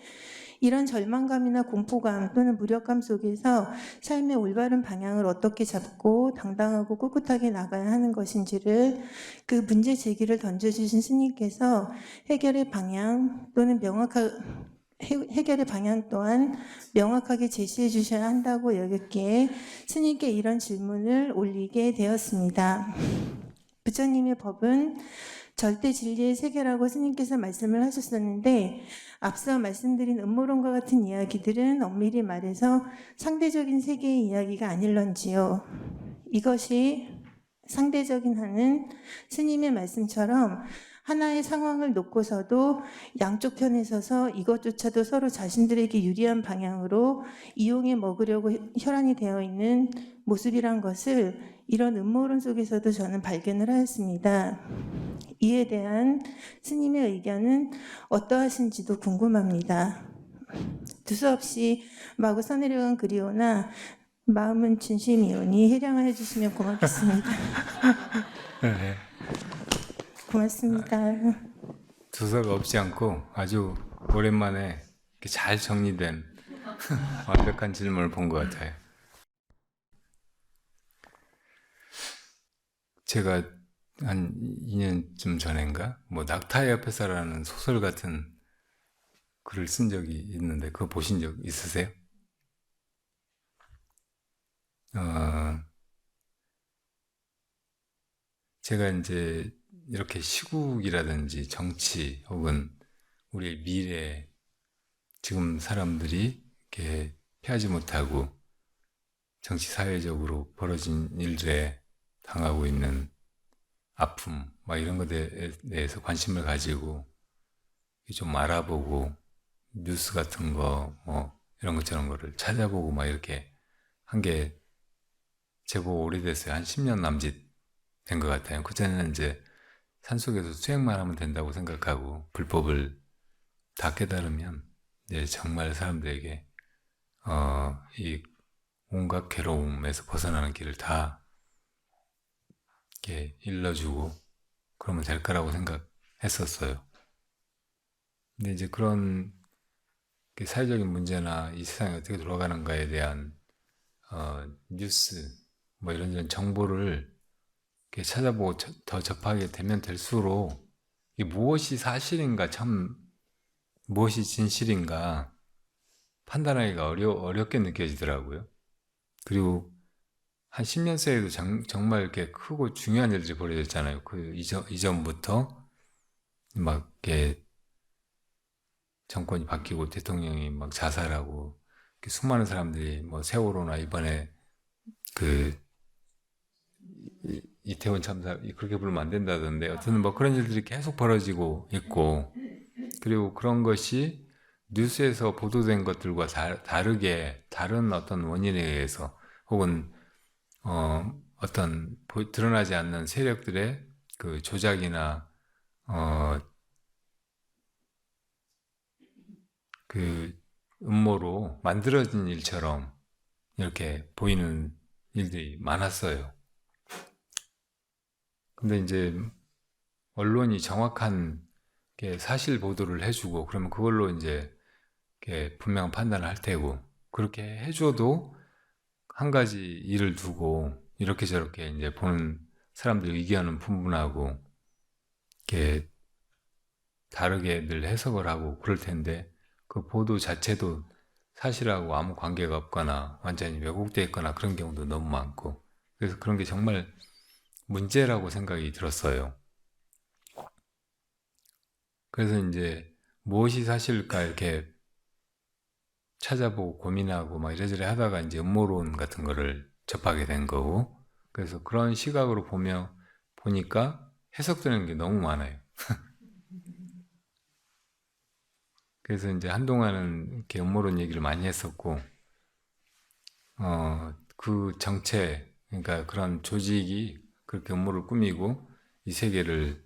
이런 절망감이나 공포감 또는 무력감 속에서 삶의 올바른 방향을 어떻게 잡고 당당하고 꿋꿋하게 나가야 하는 것인지를 그 문제 제기를 던져주신 스님께서 해결의 방향 또는 해결의 방향 또한 명확하게 제시해 주셔야 한다고 여겼기에 스님께 이런 질문을 올리게 되었습니다. 부처님의 법은 절대 진리의 세계라고 스님께서 말씀을 하셨었는데 앞서 말씀드린 음모론과 같은 이야기들은 엄밀히 말해서 상대적인 세계의 이야기가 아닐런지요. 이것이 상대적인 하는 스님의 말씀처럼 하나의 상황을 놓고서도 양쪽 편에 서서 이것조차도 서로 자신들에게 유리한 방향으로 이용해 먹으려고 혈안이 되어 있는 모습이란 것을 이런 음모론 속에서도 저는 발견을 하였습니다. 이에 대한 스님의 의견은 어떠하신지도 궁금합니다. 두서없이 마구 써내려간 글이오나 마음은 진심이오니 해량을 해주시면 고맙겠습니다. 네. 고맙습니다. 두서가 없지 않고 아주 오랜만에 이렇게 잘 정리된 완벽한 질문을 본 것 같아요. 제가 한 2년쯤 전인가 뭐 낙타의 옆에서라는 소설 같은 글을 쓴 적이 있는데 그거 보신 적 있으세요? 제가 이제 이렇게 시국이라든지 정치 혹은 우리의 미래, 지금 사람들이 이렇게 피하지 못하고 정치 사회적으로 벌어진 일들에 당하고 있는 아픔, 막 이런 것에 대해서 관심을 가지고 좀 알아보고 뉴스 같은 거, 뭐 이런 것 저런 거를 찾아보고 막 이렇게 한 게 제법 오래됐어요. 한 10년 남짓 된 것 같아요. 그전에는 이제 산속에서 수행만 하면 된다고 생각하고 불법을 다 깨달으면 이제 정말 사람들에게 이 온갖 괴로움에서 벗어나는 길을 다 이렇게 일러주고 그러면 될 거라고 생각했었어요. 근데 이제 그런 사회적인 문제나 이 세상이 어떻게 돌아가는가에 대한 뉴스 뭐 이런 정보를 이렇게 찾아보고 더 접하게 되면 될수록 이게 무엇이 사실인가 참 무엇이 진실인가 판단하기가 어렵게 느껴지더라고요. 그리고 한 10년 사이에도 정말 이렇게 크고 중요한 일들이 벌어졌잖아요. 그 이전부터 막 이렇게 정권이 바뀌고 대통령이 막 자살하고 이렇게 수많은 사람들이 뭐 세월호나 이번에 그 이태원 참사 그렇게 부르면 안 된다던데 어쨌든 뭐 그런 일들이 계속 벌어지고 있고 그리고 그런 것이 뉴스에서 보도된 것들과 다르게 다른 어떤 원인에 의해서 혹은 어떤 드러나지 않는 세력들의 그 조작이나 그 음모로 만들어진 일처럼 이렇게 보이는 일들이 많았어요. 근데 이제 언론이 정확한 사실 보도를 해주고 그러면 그걸로 이제 분명한 판단을 할 테고 그렇게 해줘도 한 가지 일을 두고 이렇게 저렇게 이제 보는 사람들 의견은 분분하고 이렇게 다르게 늘 해석을 하고 그럴 텐데 그 보도 자체도 사실하고 아무 관계가 없거나 완전히 왜곡되어 있거나 그런 경우도 너무 많고 그래서 그런 게 정말 문제라고 생각이 들었어요. 그래서 이제 무엇이 사실일까 이렇게 찾아보고 고민하고 막 이래저래 하다가 이제 음모론 같은 거를 접하게 된 거고 그래서 그런 시각으로 보니까 해석되는 게 너무 많아요. 그래서 이제 한동안은 이렇게 음모론 얘기를 많이 했었고 그 정체 그러니까 그런 조직이 그렇게 음모를 꾸미고 이 세계를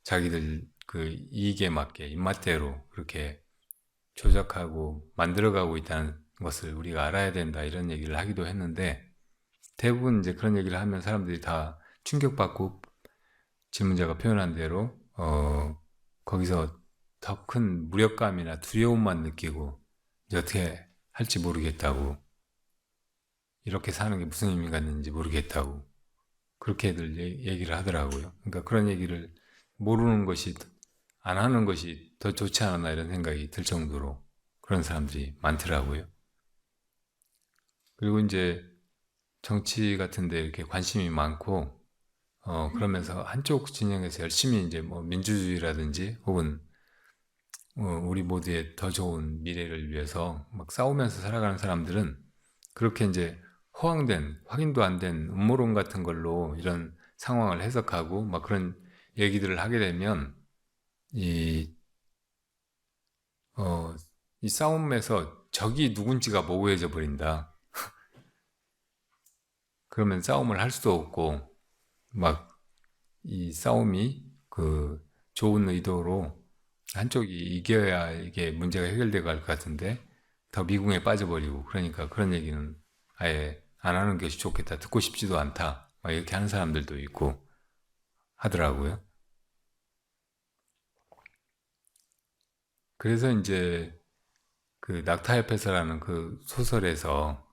자기들 그 이익에 맞게 입맛대로 그렇게 조작하고 만들어가고 있다는 것을 우리가 알아야 된다 이런 얘기를 하기도 했는데 대부분 이제 그런 얘기를 하면 사람들이 다 충격받고 질문자가 표현한 대로 거기서 더 큰 무력감이나 두려움만 느끼고 이제 어떻게 할지 모르겠다고 이렇게 사는 게 무슨 의미가 있는지 모르겠다고 그렇게들 얘기를 하더라고요. 그러니까 그런 얘기를 모르는 것이 안 하는 것이 더 좋지 않았나 이런 생각이 들 정도로 그런 사람들이 많더라고요. 그리고 이제 정치 같은 데 이렇게 관심이 많고 그러면서 한쪽 진영에서 열심히 이제 뭐 민주주의라든지 혹은 우리 모두의 더 좋은 미래를 위해서 막 싸우면서 살아가는 사람들은 그렇게 이제 확인도 안 된 음모론 같은 걸로 이런 상황을 해석하고 막 그런 얘기들을 하게 되면 이, 이 싸움에서 적이 누군지가 모호해져 버린다. 그러면 싸움을 할 수도 없고 막 이 싸움이 그 좋은 의도로 한쪽이 이겨야 이게 문제가 해결돼 갈 것 같은데 더 미궁에 빠져버리고 그러니까 그런 얘기는 아예 안 하는 것이 좋겠다. 듣고 싶지도 않다. 막 이렇게 하는 사람들도 있고 하더라고요. 그래서 이제 그 낙타협회서라는 그 소설에서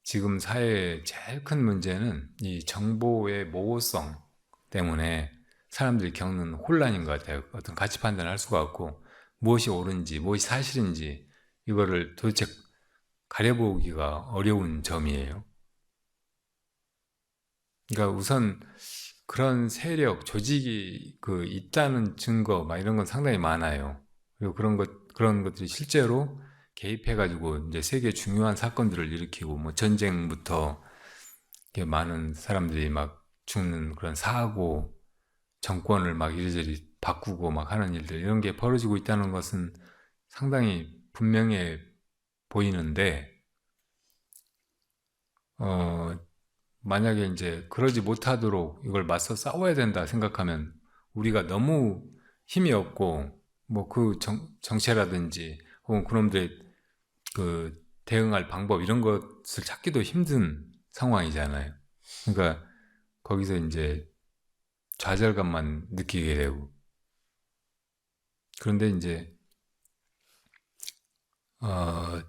지금 사회의 제일 큰 문제는 이 정보의 모호성 때문에 사람들이 겪는 혼란인 것 같아요. 어떤 가치 판단을 할 수가 없고 무엇이 옳은지 무엇이 사실인지 이거를 도대체 가려보기가 어려운 점이에요. 그러니까 우선 그런 세력, 조직이 그 있다는 증거 막 이런 건 상당히 많아요. 그리고 그런 것들이 실제로 개입해가지고 이제 세계 중요한 사건들을 일으키고 뭐 전쟁부터 이렇게 많은 사람들이 막 죽는 그런 사고, 정권을 막 이리저리 바꾸고 막 하는 일들 이런 게 벌어지고 있다는 것은 상당히 분명해 보이는데 어, 만약에 이제 그러지 못하도록 이걸 맞서 싸워야 된다 생각하면 우리가 너무 힘이 없고 뭐 그 정체라든지 혹은 그놈들의 그 대응할 방법 이런 것을 찾기도 힘든 상황이잖아요. 그러니까 거기서 이제 좌절감만 느끼게 되고 그런데 이제 어,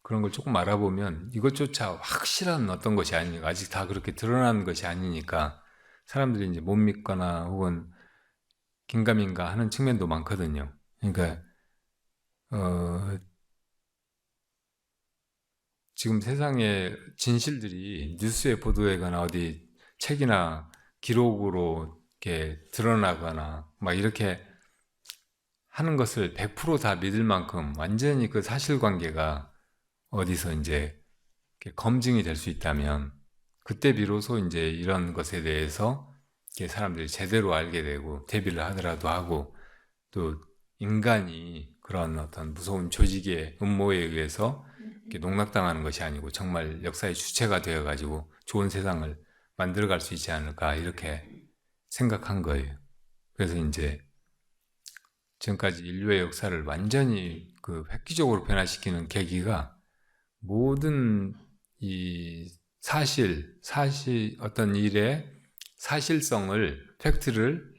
그런 걸 조금 알아보면 이것조차 확실한 어떤 것이 아니니까 아직 다 그렇게 드러난 것이 아니니까 사람들이 이제 못 믿거나 혹은 긴가민가 하는 측면도 많거든요. 그러니까 어, 지금 세상의 진실들이 뉴스에 보도되거나 어디 책이나 기록으로 이렇게 드러나거나 막 이렇게 하는 것을 100%다 믿을 만큼 완전히 그 사실관계가 어디서 이제 이렇게 검증이 될 수 있다면 그때 비로소 이제 이런 것에 대해서 이렇게 사람들이 제대로 알게 되고 대비를 하더라도 하고 또 인간이 그런 어떤 무서운 조직의 음모에 의해서 이렇게 농락당하는 것이 아니고 정말 역사의 주체가 되어가지고 좋은 세상을 만들어갈 수 있지 않을까 이렇게 생각한 거예요. 그래서 이제 지금까지 인류의 역사를 완전히 그 획기적으로 변화시키는 계기가 모든 이 어떤 일의 사실성을, 팩트를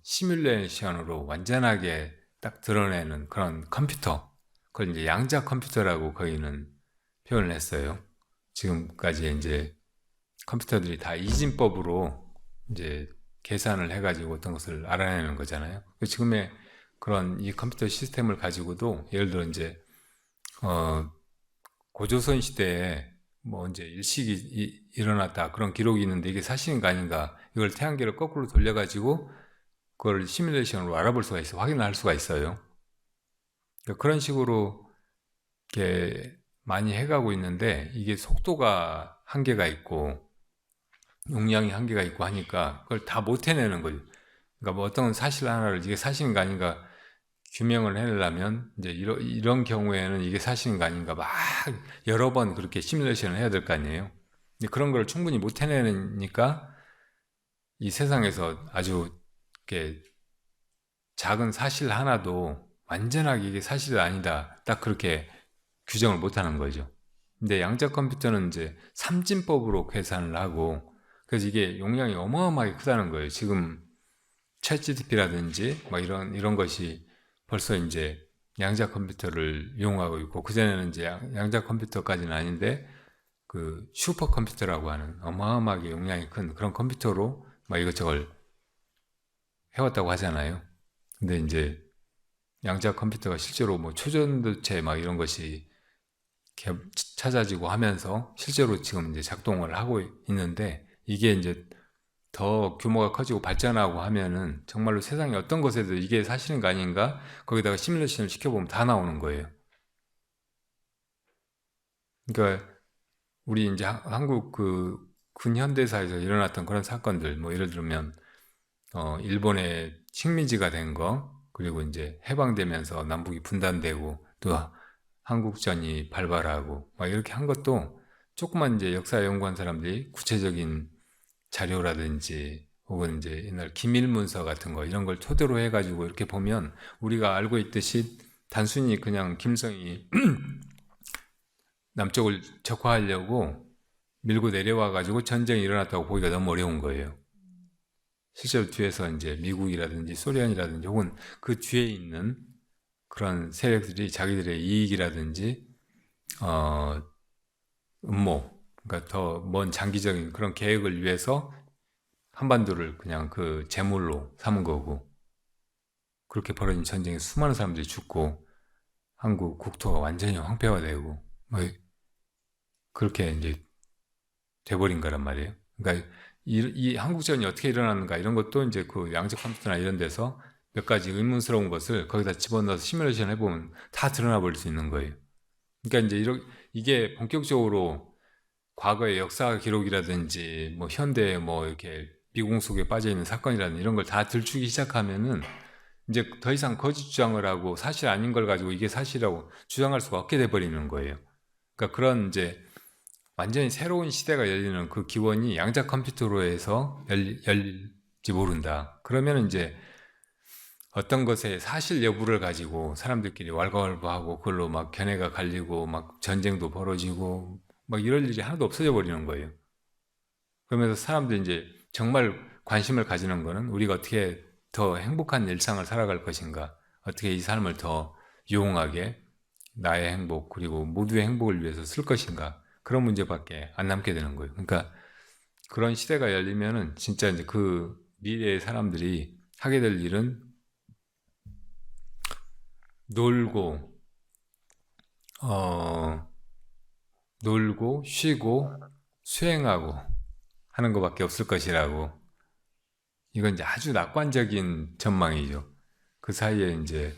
시뮬레이션으로 완전하게 딱 드러내는 그런 컴퓨터. 그걸 이제 양자 컴퓨터라고 거기는 표현을 했어요. 지금까지 이제 컴퓨터들이 다 이진법으로 이제 계산을 해가지고 어떤 것을 알아내는 거잖아요. 지금의 그런 이 컴퓨터 시스템을 가지고도 예를 들어 이제 어, 고조선 시대에 뭐 이제 일식이 일어났다 그런 기록이 있는데 이게 사실인가 아닌가 이걸 태양계를 거꾸로 돌려가지고 그걸 시뮬레이션으로 알아볼 수가 있어 확인할 수가 있어요. 그러니까 그런 식으로 이렇게 많이 해가고 있는데 이게 속도가 한계가 있고 용량이 한계가 있고 하니까 그걸 다 못 해내는 거죠. 그러니까 뭐 어떤 사실 하나를 이게 사실인가 아닌가 규명을 해내려면 이제 이런 경우에는 이게 사실인가 아닌가 막 여러 번 그렇게 시뮬레이션을 해야 될 거 아니에요. 근데 그런 걸 충분히 못 해내니까 이 세상에서 아주 이렇게 작은 사실 하나도 완전하게 이게 사실이 아니다. 딱 그렇게 규정을 못 하는 거죠. 근데 양자 컴퓨터는 이제 삼진법으로 계산을 하고 그래서 이게 용량이 어마어마하게 크다는 거예요. 지금 챗GPT라든지 막 이런 것이 벌써 이제 양자 컴퓨터를 이용하고 있고 그전에는 이제 양자 컴퓨터까지는 아닌데 그 슈퍼 컴퓨터라고 하는 어마어마하게 용량이 큰 그런 컴퓨터로 막 이것저것 해왔다고 하잖아요. 근데 이제 양자 컴퓨터가 실제로 뭐 초전도체 막 이런 것이 찾아지고 하면서 실제로 지금 이제 작동을 하고 있는데 이게 이제 더 규모가 커지고 발전하고 하면은 정말로 세상에 어떤 것에도 이게 사실인가 아닌가 거기다가 시뮬레이션을 시켜보면 다 나오는 거예요. 그러니까 우리 이제 한국 그 근현대사에서 일어났던 그런 사건들 뭐 예를 들면 일본의 식민지가 된 거 그리고 이제 해방되면서 남북이 분단되고 또 한국전이 발발하고 막 이렇게 한 것도 조그만 이제 역사 연구한 사람들이 구체적인 자료라든지 혹은 이제 옛날 기밀문서 같은 거 이런 걸 토대로 해가지고 이렇게 보면 우리가 알고 있듯이 단순히 그냥 김정이 남쪽을 적화하려고 밀고 내려와가지고 전쟁이 일어났다고 보기가 너무 어려운 거예요. 실제로 뒤에서 이제 미국이라든지 소련이라든지 혹은 그 뒤에 있는 그런 세력들이 자기들의 이익이라든지 음모, 그러니까 더 먼 장기적인 그런 계획을 위해서 한반도를 그냥 그 제물로 삼은 거고, 그렇게 벌어진 전쟁에 수많은 사람들이 죽고 한국 국토가 완전히 황폐화되고 뭐 그렇게 이제 돼버린 거란 말이에요. 그러니까 이 한국전이 어떻게 일어났는가 이런 것도 이제 그 양적 컴퓨터나 이런 데서 몇 가지 의문스러운 것을 거기다 집어넣어서 시뮬레이션 해보면 다 드러나 버릴 수 있는 거예요. 그러니까 이제 이게 본격적으로 과거의 역사 기록이라든지 뭐 현대 뭐 이렇게 미궁 속에 빠져 있는 사건이라든지 이런 걸 다 들추기 시작하면은 이제 더 이상 거짓 주장을 하고 사실 아닌 걸 가지고 이게 사실이라고 주장할 수가 없게 돼 버리는 거예요. 그러니까 그런 이제 완전히 새로운 시대가 열리는 그 기원이 양자 컴퓨터로 해서 열릴지 모른다. 그러면 이제 어떤 것의 사실 여부를 가지고 사람들끼리 왈가왈부하고 그걸로 막 견해가 갈리고 막 전쟁도 벌어지고 막 이럴 일이 하나도 없어져 버리는 거예요. 그러면서 사람들이 이제 정말 관심을 가지는 거는 우리가 어떻게 더 행복한 일상을 살아갈 것인가, 어떻게 이 삶을 더 유용하게 나의 행복 그리고 모두의 행복을 위해서 쓸 것인가, 그런 문제밖에 안 남게 되는 거예요. 그러니까 그런 시대가 열리면은 진짜 이제 그 미래의 사람들이 하게 될 일은 놀고, 어, 놀고, 쉬고, 수행하고 하는 것밖에 없을 것이라고. 이건 이제 아주 낙관적인 전망이죠. 그 사이에 이제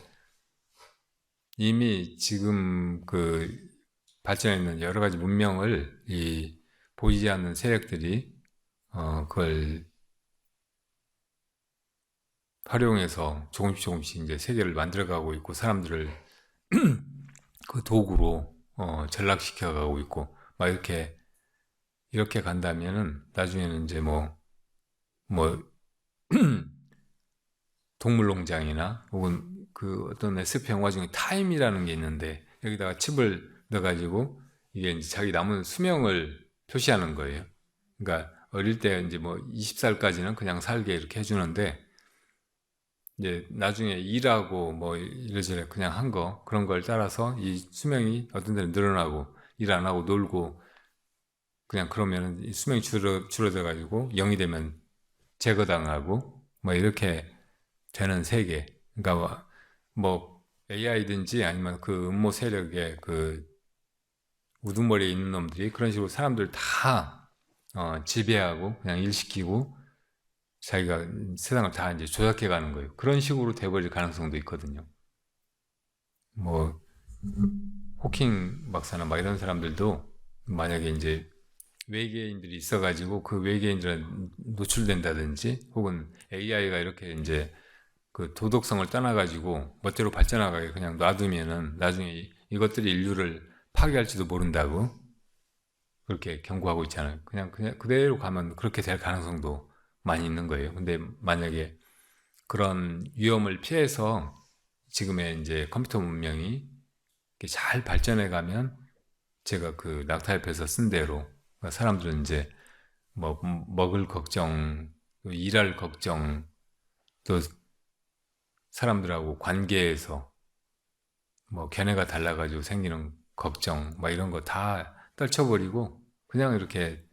이미 지금 그 발전해 있는 여러 가지 문명을 이 보이지 않는 세력들이 그걸 활용해서 조금씩 조금씩 이제 세계를 만들어가고 있고 사람들을 그 도구로 전락시켜가고 있고 막 이렇게 간다면은 나중에는 이제 뭐 동물농장이나 혹은 그 어떤 SF 영화 중에 타임이라는 게 있는데 여기다가 칩을 넣어가지고 이게 이제 자기 남은 수명을 표시하는 거예요. 그러니까 어릴 때 이제 뭐 20살까지는 그냥 살게 이렇게 해주는데 이제 나중에 일하고 뭐 이래저래 그냥 한 거 그런 걸 따라서 이 수명이 어떤 데는 늘어나고 일 안 하고 놀고 그냥 그러면 이 수명이 줄어들어 가지고 0이 되면 제거당하고 뭐 이렇게 되는 세계. 그러니까 뭐 AI든지 아니면 그 음모 세력의 그 우두머리에 있는 놈들이 그런 식으로 사람들 다 지배하고 그냥 일시키고 자기가 세상을 다 이제 조작해 가는 거예요. 그런 식으로 돼버릴 가능성도 있거든요. 뭐 호킹 박사나 막 이런 사람들도 만약에 이제 외계인들이 있어가지고 그 외계인들은 노출된다든지 혹은 AI가 이렇게 이제 그 도덕성을 떠나가지고 멋대로 발전하게 그냥 놔두면은 나중에 이것들이 인류를 파괴할지도 모른다고 그렇게 경고하고 있잖아요. 그냥 그대로 가면 그렇게 될 가능성도 많이 있는 거예요. 근데 만약에 그런 위험을 피해서 지금의 이제 컴퓨터 문명이 이렇게 잘 발전해 가면 제가 그 낙타협에서 쓴 대로 사람들은 이제 뭐 먹을 걱정, 또 일할 걱정, 또 사람들하고 관계에서 뭐 견해가 달라가지고 생기는 걱정, 막 이런 거 다 떨쳐버리고 그냥 이렇게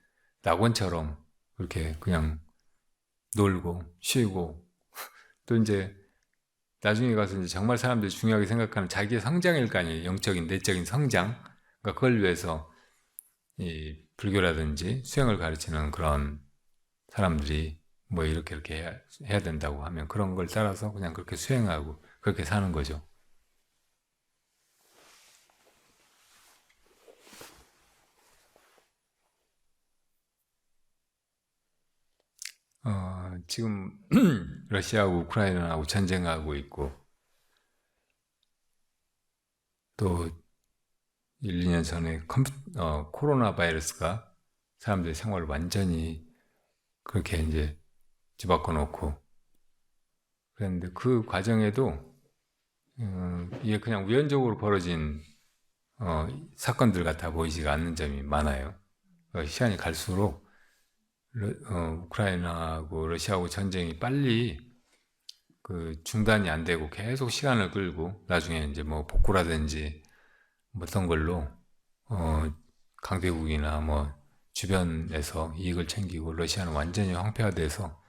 낙원처럼 이렇게 그냥 놀고 쉬고 또 이제 나중에 가서 이제 정말 사람들이 중요하게 생각하는 자기의 성장일 거 아니에요. 영적인, 내적인 성장. 그러니까 그걸 위해서 이 불교라든지 수행을 가르치는 그런 사람들이 뭐 이렇게 해야 된다고 하면 그런 걸 따라서 그냥 그렇게 수행하고 그렇게 사는 거죠. 지금 러시아하고 우크라이나하고 전쟁하고 있고 또 1, 2년 전에 코로나 바이러스가 사람들의 생활을 완전히 그렇게 이제 집 앞고 놓고 그랬는데 그 과정에도 이게 그냥 우연적으로 벌어진 사건들 같아 보이지가 않는 점이 많아요. 시간이 갈수록 우크라이나하고 러시아하고 전쟁이 빨리 그 중단이 안 되고 계속 시간을 끌고 나중에 이제 뭐 복구라든지 뭐 어떤 걸로 강대국이나 뭐 주변에서 이익을 챙기고 러시아는 완전히 황폐화돼서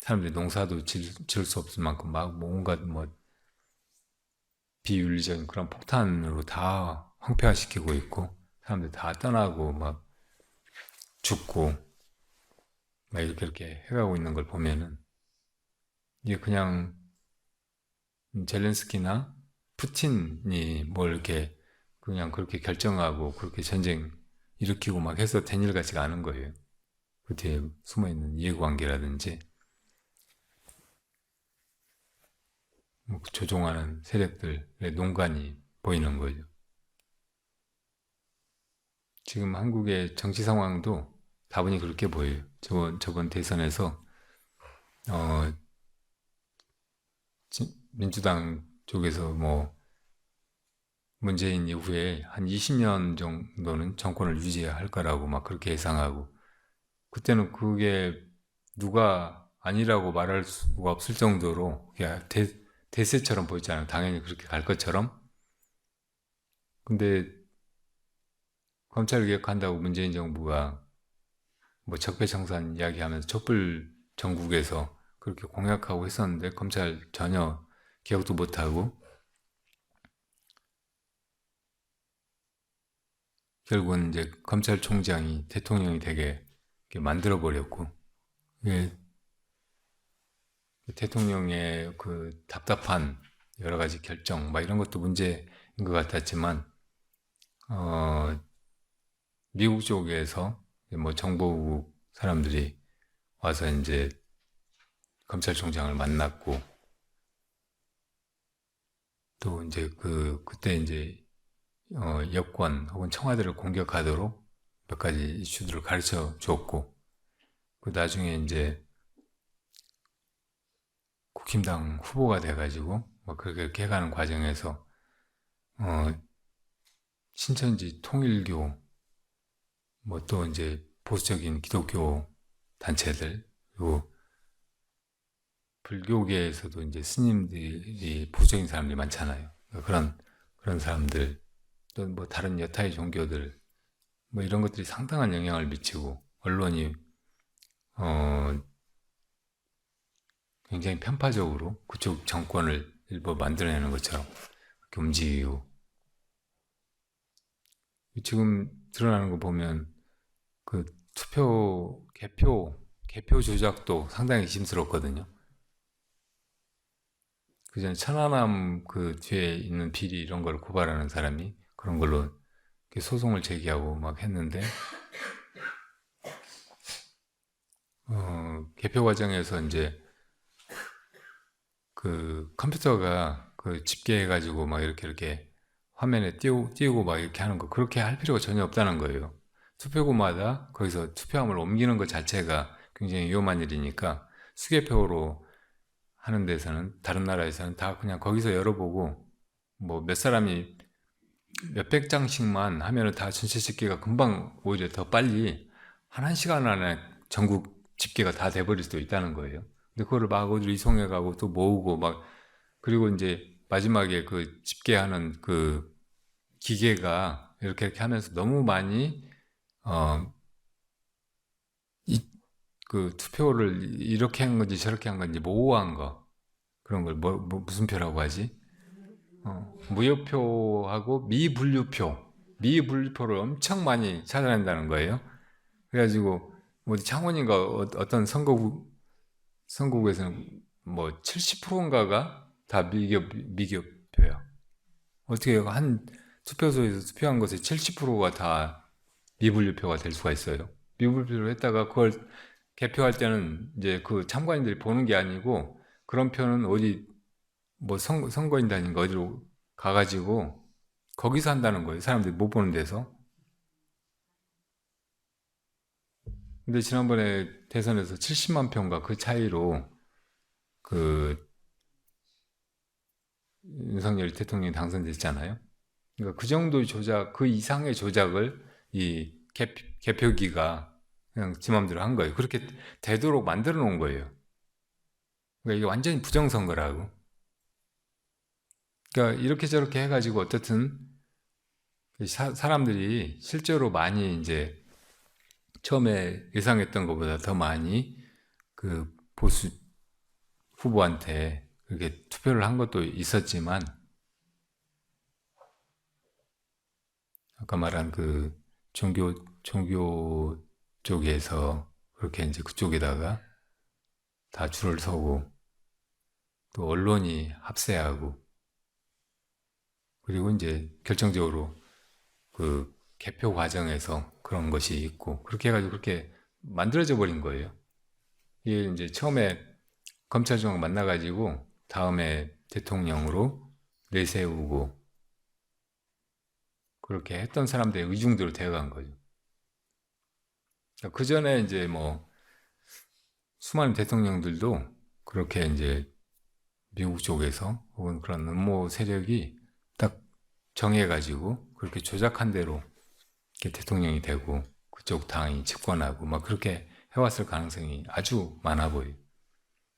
사람들이 농사도 지을 수 없을 만큼 막 온갖 뭐 비윤리적인 그런 폭탄으로 다 황폐화시키고 있고 사람들 다 떠나고 막 죽고 막 이렇게 해가고 있는 걸 보면은 이게 그냥 젤렌스키나 푸틴이 뭘 이렇게 그냥 그렇게 결정하고 그렇게 전쟁 일으키고 막 해서 된 일 같지가 않은 거예요. 그 뒤에 숨어있는 이해관계라든지 뭐 조종하는 세력들의 농간이 보이는 거죠. 지금 한국의 정치 상황도 다분히 그렇게 보여요. 저번 대선에서 민주당 쪽에서 뭐 문재인 이후에 한 20년 정도는 정권을 유지할 거라고 막 그렇게 예상하고 그때는 그게 누가 아니라고 말할 수가 없을 정도로 그냥 대세처럼 보였잖아요. 당연히 그렇게 갈 것처럼. 근데 검찰 개혁한다고 문재인 정부가 뭐 적폐청산 이야기하면서 촛불 전국에서 그렇게 공약하고 했었는데 검찰 전혀 개혁도 못하고 결국은 이제 검찰총장이 대통령이 되게 만들어 버렸고 대통령의 그 답답한 여러 가지 결정 막 이런 것도 문제인 것 같았지만 미국 쪽에서 뭐 정보국 사람들이 와서 이제 검찰총장을 만났고 또 이제 그때 이제 여권 혹은 청와대를 공격하도록 몇 가지 이슈들을 가르쳐 줬고 그 나중에 이제 국힘당 후보가 돼가지고 뭐 그렇게 해가는 과정에서 신천지 통일교 뭐 또 이제 보수적인 기독교 단체들 그리고 불교계에서도 이제 스님들이 보수적인 사람들이 많잖아요. 그런 사람들 또 뭐 다른 여타의 종교들 뭐 이런 것들이 상당한 영향을 미치고 언론이 굉장히 편파적으로 그쪽 정권을 일부 만들어내는 것처럼 그렇게 움직이고 지금 드러나는 거 보면 그 개표 조작도 상당히 의심스럽거든요. 그 전에 천안함 그 뒤에 있는 비리 이런 걸 고발하는 사람이 그런 걸로 소송을 제기하고 막 했는데 개표 과정에서 이제 그 컴퓨터가 그 집계해가지고 막 이렇게 화면에 띄우고 막 이렇게 하는 거 그렇게 할 필요가 전혀 없다는 거예요. 투표구마다 거기서 투표함을 옮기는 것 자체가 굉장히 위험한 일이니까 수개표로 하는 데서는 다른 나라에서는 다 그냥 거기서 열어보고 뭐 몇 사람이 몇백 장씩만 하면은 다 전체 집계가 금방 오히려 더 빨리 한 시간 안에 전국 집계가 다 돼버릴 수도 있다는 거예요. 근데 그거를 막 어디로 이송해가고 또 모으고 막 그리고 이제 마지막에 그 집계하는 그 기계가 이렇게 하면서 너무 많이 그 투표를 이렇게 한 건지 저렇게 한 건지 모호한 거 그런 걸 무슨 표라고 하지? 무효표하고 미분류표를 엄청 많이 찾아낸다는 거예요. 그래가지고 뭐 창원인가 어떤 선거국에서는 뭐 70%인가가 다 미교표야. 어떻게 한 투표소에서 투표한 것의 70%가 다 미분류표가 될 수가 있어요. 미분류표를 했다가 그걸 개표할 때는 이제 그 참관인들이 보는 게 아니고 그런 표는 어디 뭐 선거인단인가 어디로 가가지고 거기서 한다는 거예요. 사람들이 못 보는 데서. 근데 지난번에 대선에서 70만 표인가 그 차이로 그 윤석열 대통령이 당선됐잖아요. 그러니까 그 정도의 조작, 그 이상의 조작을 이 개표기가 그냥 지 맘대로 한 거예요. 그렇게 되도록 만들어 놓은 거예요. 그러니까 이게 완전히 부정선거라고. 그러니까 이렇게 저렇게 해가지고 어쨌든 사람들이 실제로 많이 이제 처음에 예상했던 것보다 더 많이 그 보수 후보한테 그렇게 투표를 한 것도 있었지만 아까 말한 그 종교 쪽에서 그렇게 이제 그쪽에다가 다 줄을 서고 또 언론이 합세하고 그리고 이제 결정적으로 그 개표 과정에서 그런 것이 있고 그렇게 해가지고 그렇게 만들어져 버린 거예요. 이게 이제 처음에 검찰총장 만나가지고 다음에 대통령으로 내세우고 그렇게 했던 사람들의 의중대로 되어간 거죠. 그 전에 이제 뭐 수많은 대통령들도 그렇게 이제 미국 쪽에서 혹은 그런 음모 세력이 딱 정해가지고 그렇게 조작한 대로 이렇게 대통령이 되고 그쪽 당이 집권하고 막 그렇게 해왔을 가능성이 아주 많아 보여요.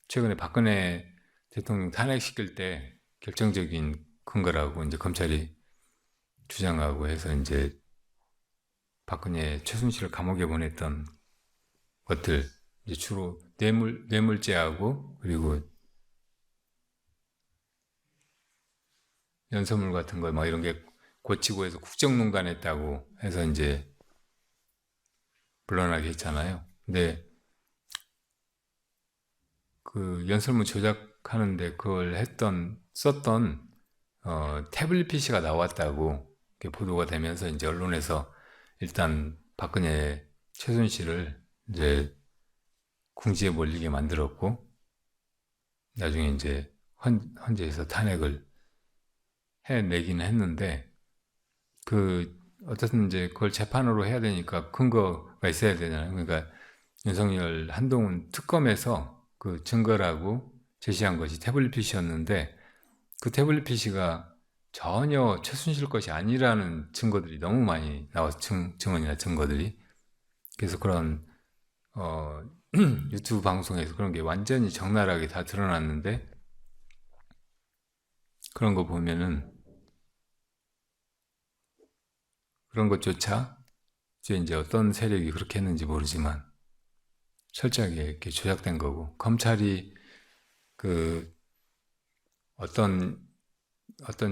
최근에 박근혜 대통령 탄핵시킬 때 결정적인 근거라고 이제 검찰이 주장하고 해서 이제 박근혜 최순실을 감옥에 보냈던 것들 이제 주로 뇌물죄하고 그리고 연쇄물 같은 거 막 이런 게 고치고 해서 국정농단했다고 해서 이제 물러나게 했잖아요. 근데 그 연설문 조작하는데 그걸 썼던 태블릿 PC가 나왔다고 이렇게 보도가 되면서 이제 언론에서 일단 박근혜 최순실을 이제 궁지에 몰리게 만들었고 나중에 이제 헌재에서 탄핵을 해내기는 했는데 그 어쨌든 이제 그걸 재판으로 해야 되니까 근거가 있어야 되잖아요. 그러니까 윤석열 한동훈 특검에서 그 증거라고 제시한 것이 태블릿 PC였는데 그 태블릿 PC가 전혀 최순실 것이 아니라는 증거들이 너무 많이 나와서 증언이나 증거들이 그래서 그런 유튜브 방송에서 그런 게 완전히 적나라하게 다 드러났는데 그런 거 보면은 그런 것조차 이제 어떤 세력이 그렇게 했는지 모르지만 철저하게 이렇게 조작된 거고 검찰이 그 어떤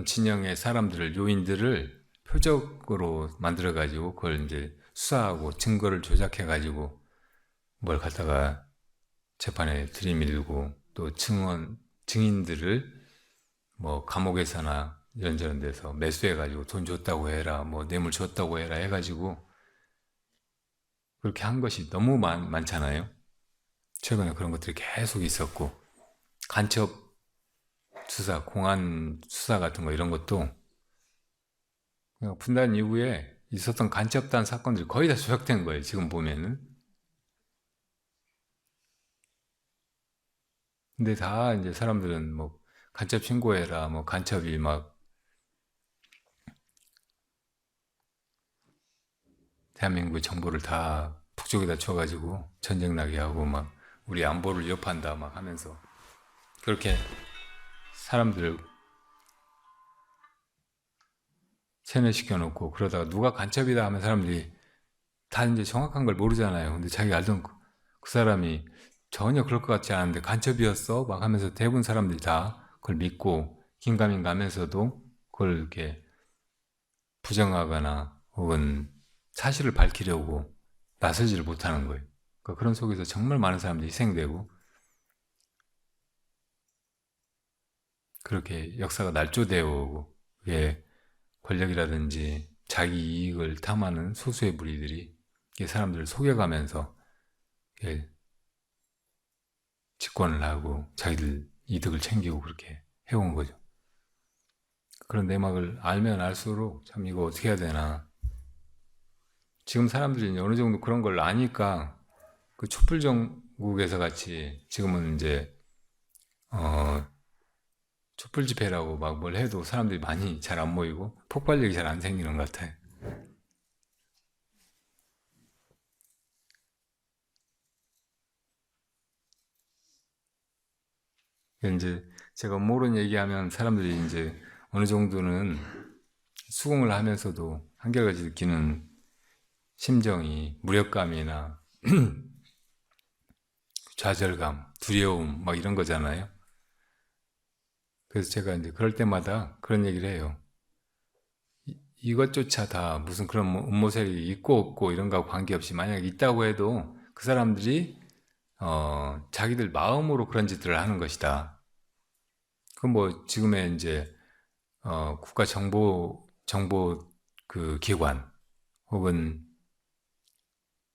진영의 사람들을 요인들을 표적으로 만들어 가지고 그걸 이제 수사하고 증거를 조작해 가지고 뭘 갖다가 재판에 들이밀고 또 증인들을 뭐 감옥에서나 이런저런 데서 매수해 가지고 돈 줬다고 해라 뭐 뇌물 줬다고 해라 해 가지고 그렇게 한 것이 너무 많잖아요. 최근에 그런 것들이 계속 있었고 간첩 수사, 공안 수사 같은 거 이런 것도 분단 이후에 있었던 간첩단 사건들이 거의 다 조작된 거예요. 지금 보면은. 근데 다 이제 사람들은 뭐 간첩 신고해라, 뭐 간첩이 막 대한민국의 정보를 다 북쪽에다 쳐가지고 전쟁 나게 하고 막 우리 안보를 위협한다 막 하면서 그렇게 사람들을 세뇌시켜 놓고 그러다가 누가 간첩이다 하면 사람들이 다 이제 정확한 걸 모르잖아요. 근데 자기가 알던 그 사람이 전혀 그럴 것 같지 않은데 간첩이었어 막 하면서 대부분 사람들이 다 그걸 믿고 긴가민가 하면서도 그걸 이렇게 부정하거나 혹은 사실을 밝히려고 나서지를 못하는 거예요. 그러니까 그런 속에서 정말 많은 사람들이 희생되고 그렇게 역사가 날조되어 오고 그게 권력이라든지 자기 이익을 탐하는 소수의 무리들이 사람들을 속여가면서 집권을 하고 자기들 이득을 챙기고 그렇게 해온 거죠. 그런 내막을 알면 알수록 참 이거 어떻게 해야 되나. 지금 사람들이 어느 정도 그런 걸 아니까 그 촛불정국에서 같이 지금은 이제 촛불 집회라고 막 뭘 해도 사람들이 많이 잘 안 모이고 폭발력이 잘 안 생기는 것 같아요. 이제 제가 음모론 얘기하면 사람들이 이제 어느 정도는 수긍을 하면서도 한결같이 느끼는 심정이 무력감이나 좌절감, 두려움 막 이런 거잖아요. 그래서 제가 이제 그럴 때마다 그런 얘기를 해요. 이것조차 다 무슨 그런 뭐 음모 세력이 있고 없고 이런 거하고 관계없이 만약 있다고 해도 그 사람들이 자기들 마음으로 그런 짓들을 하는 것이다. 그 뭐 지금의 이제 국가 정보 그 기관 혹은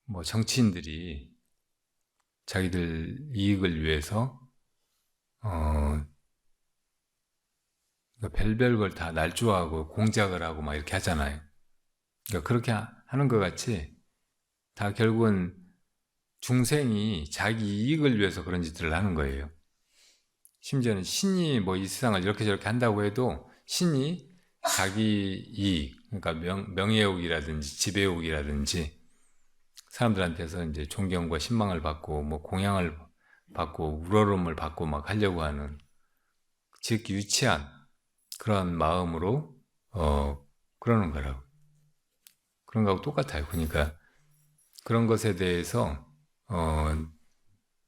뭐 정치인들이 자기들 이익을 위해서 어, 그러니까 별별 걸 다 날조하고 공작을 하고 막 이렇게 하잖아요. 그러니까 그렇게 하는 것 같이 다 결국은 중생이 자기 이익을 위해서 그런 짓들을 하는 거예요. 심지어는 신이 뭐 이 세상을 이렇게 저렇게 한다고 해도 신이 자기 이익, 그러니까 명예욕이라든지 지배욕이라든지 사람들한테서 이제 존경과 신망을 받고 뭐 공양을 받고 우러름을 받고 막 하려고 하는 즉 유치한 그런 마음으로 그러는 거라고. 그런 거하고 똑같아요. 그러니까 그런 것에 대해서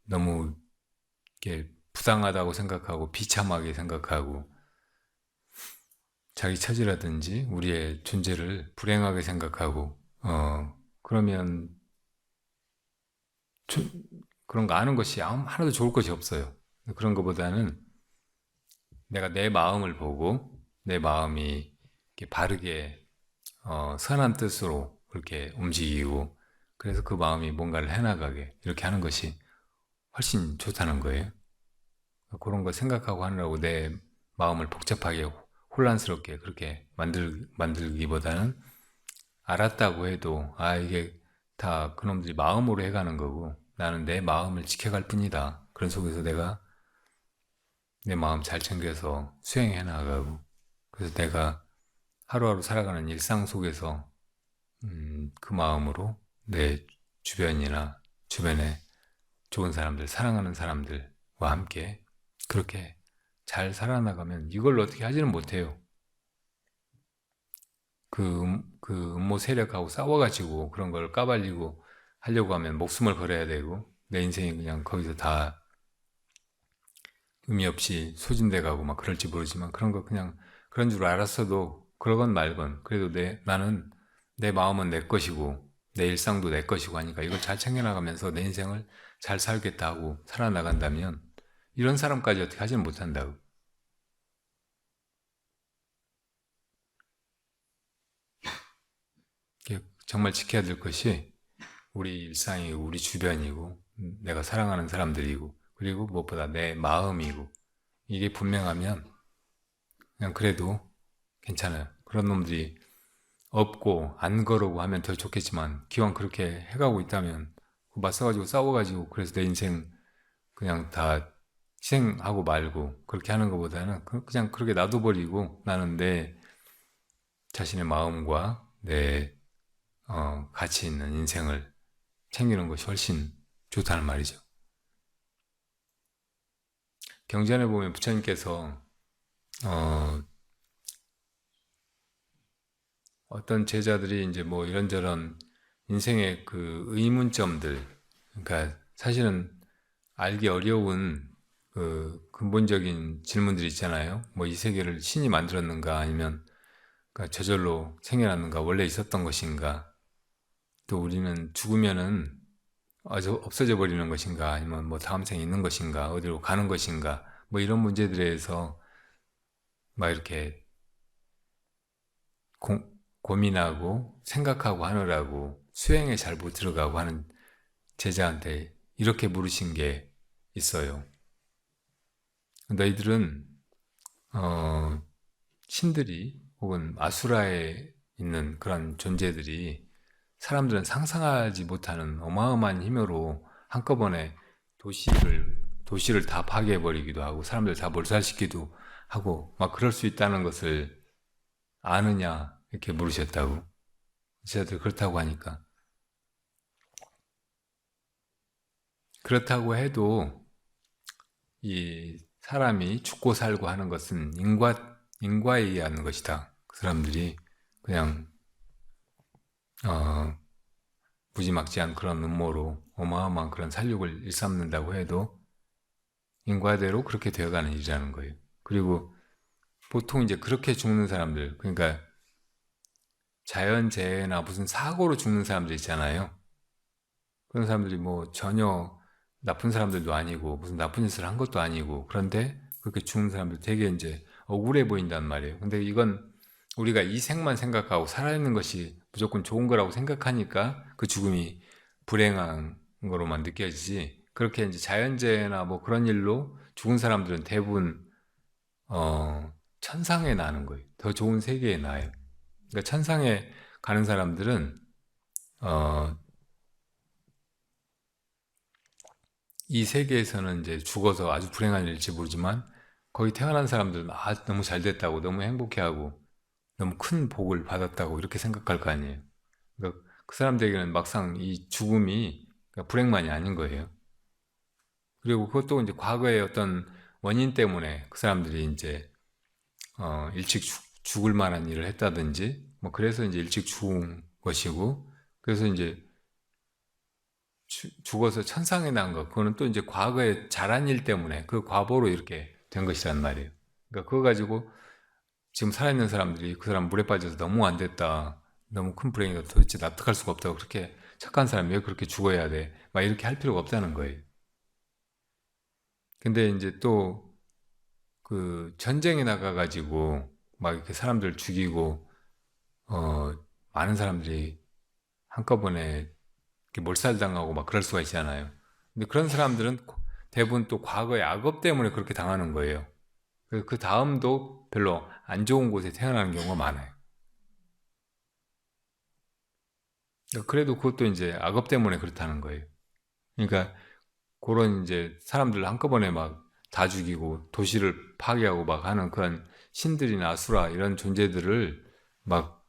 너무 이렇게 부당하다고 생각하고 비참하게 생각하고 자기 처지라든지 우리의 존재를 불행하게 생각하고 그러면 그런 거 아는 것이 하나도 좋을 것이 없어요. 그런 것보다는 내가 내 마음을 보고 내 마음이 이렇게 바르게 선한 뜻으로 그렇게 움직이고 그래서 그 마음이 뭔가를 해나가게 이렇게 하는 것이 훨씬 좋다는 거예요. 그런 거 생각하고 하느라고 내 마음을 복잡하게 혼란스럽게 그렇게 만들기보다는 알았다고 해도 이게 다 그놈들이 마음으로 해가는 거고 나는 내 마음을 지켜갈 뿐이다. 그런 속에서 내가 내 마음 잘 챙겨서 수행해 나가고 그래서 내가 하루하루 살아가는 일상 속에서 그 마음으로 내 주변이나 주변에 좋은 사람들, 사랑하는 사람들과 함께 그렇게 잘 살아나가면 이걸 어떻게 하지는 못해요. 그 음모 세력하고 싸워가지고 그런 걸 까발리고 하려고 하면 목숨을 걸어야 되고 내 인생이 그냥 거기서 다 의미 없이 소진돼 가고 막 그럴지 모르지만 그런 거 그냥 그런 줄 알았어도 그러건 말건 그래도 나는 내 마음은 내 것이고 내 일상도 내 것이고 하니까 이걸 잘 챙겨나가면서 내 인생을 잘 살겠다 하고 살아나간다면 이런 사람까지 어떻게 하지는 못한다고. 정말 지켜야 될 것이 우리 일상이고 우리 주변이고 내가 사랑하는 사람들이고 그리고 무엇보다 내 마음이고 이게 분명하면 그냥 그래도 괜찮아요. 그런 놈들이 없고 안 그러고 하면 더 좋겠지만 기왕 그렇게 해가고 있다면 맞서가지고 싸워가지고 그래서 내 인생 그냥 다 희생하고 말고 그렇게 하는 것보다는 그냥 그렇게 놔둬버리고 나는 내 자신의 마음과 내 가치 있는 인생을 챙기는 것이 훨씬 좋다는 말이죠. 경전에 보면 부처님께서 어떤 제자들이 이제 뭐 이런저런 인생의 그 의문점들, 그러니까 사실은 알기 어려운 그 근본적인 질문들이 있잖아요. 뭐 이 세계를 신이 만들었는가 아니면 그러니까 저절로 생겨났는가 원래 있었던 것인가 또 우리는 죽으면은 아주 없어져 버리는 것인가 아니면 뭐 다음 생에 있는 것인가 어디로 가는 것인가 뭐 이런 문제들에 대해서 막 이렇게 고민하고 생각하고 하느라고 수행에 잘 못 들어가고 하는 제자한테 이렇게 물으신 게 있어요. 너희들은 신들이 혹은 아수라에 있는 그런 존재들이 사람들은 상상하지 못하는 어마어마한 힘으로 한꺼번에 도시를 다 파괴해버리기도 하고 사람들 다 몰살시키기도 하고 막 그럴 수 있다는 것을 아느냐 이렇게 물으셨다고. 제가 그렇다고 하니까 그렇다고 해도 이 사람이 죽고 살고 하는 것은 인과에 의한 것이다. 그 사람들이 그냥 무지막지한 그런 음모로 어마어마한 그런 살육을 일삼는다고 해도 인과대로 그렇게 되어가는 일이라는 거예요. 그리고 보통 이제 그렇게 죽는 사람들, 그러니까 자연재해나 무슨 사고로 죽는 사람들 있잖아요. 그런 사람들이 뭐 전혀 나쁜 사람들도 아니고 무슨 나쁜 짓을 한 것도 아니고 그런데 그렇게 죽는 사람들 되게 이제 억울해 보인단 말이에요. 근데 이건 우리가 이 생만 생각하고 살아있는 것이 무조건 좋은 거라고 생각하니까 그 죽음이 불행한 거로만 느껴지지, 그렇게 이제 자연재해나 뭐 그런 일로 죽은 사람들은 대부분 천상에 나는 거예요. 더 좋은 세계에 나요. 그러니까 천상에 가는 사람들은 이 세계에서는 이제 죽어서 아주 불행한 일일지 모르지만 거기 태어난 사람들은 너무 잘 됐다고 너무 행복해하고 너무 큰 복을 받았다고 이렇게 생각할 거 아니에요. 그러니까 그 사람들에게는 막상 이 죽음이 그러니까 불행만이 아닌 거예요. 그리고 그것도 이제 과거의 어떤 원인 때문에 그 사람들이 이제 일찍 죽을 만한 일을 했다든지 뭐 그래서 이제 일찍 죽은 것이고, 그래서 이제 죽어서 천상에 난 것, 그거는 또 이제 과거에 잘한 일 때문에 그 과보로 이렇게 된 것이란 말이에요. 그러니까 그거 가지고 지금 살아있는 사람들이 그 사람 물에 빠져서 너무 안 됐다, 너무 큰 불행이다, 도대체 납득할 수가 없다고, 그렇게 착한 사람이 왜 그렇게 죽어야 돼, 막 이렇게 할 필요가 없다는 거예요. 근데 이제 또 그 전쟁에 나가가지고 막 이렇게 사람들 죽이고 어 많은 사람들이 한꺼번에 이렇게 몰살당하고 막 그럴 수가 있잖아요. 근데 그런 사람들은 대부분 또 과거의 악업 때문에 그렇게 당하는 거예요. 그 다음도 별로 안 좋은 곳에 태어나는 경우가 많아요. 그래도 그것도 이제 악업 때문에 그렇다는 거예요. 그러니까 그런 이제 사람들 한꺼번에 막 다 죽이고 도시를 파괴하고 막 하는 그런 신들이나 아수라 이런 존재들을 막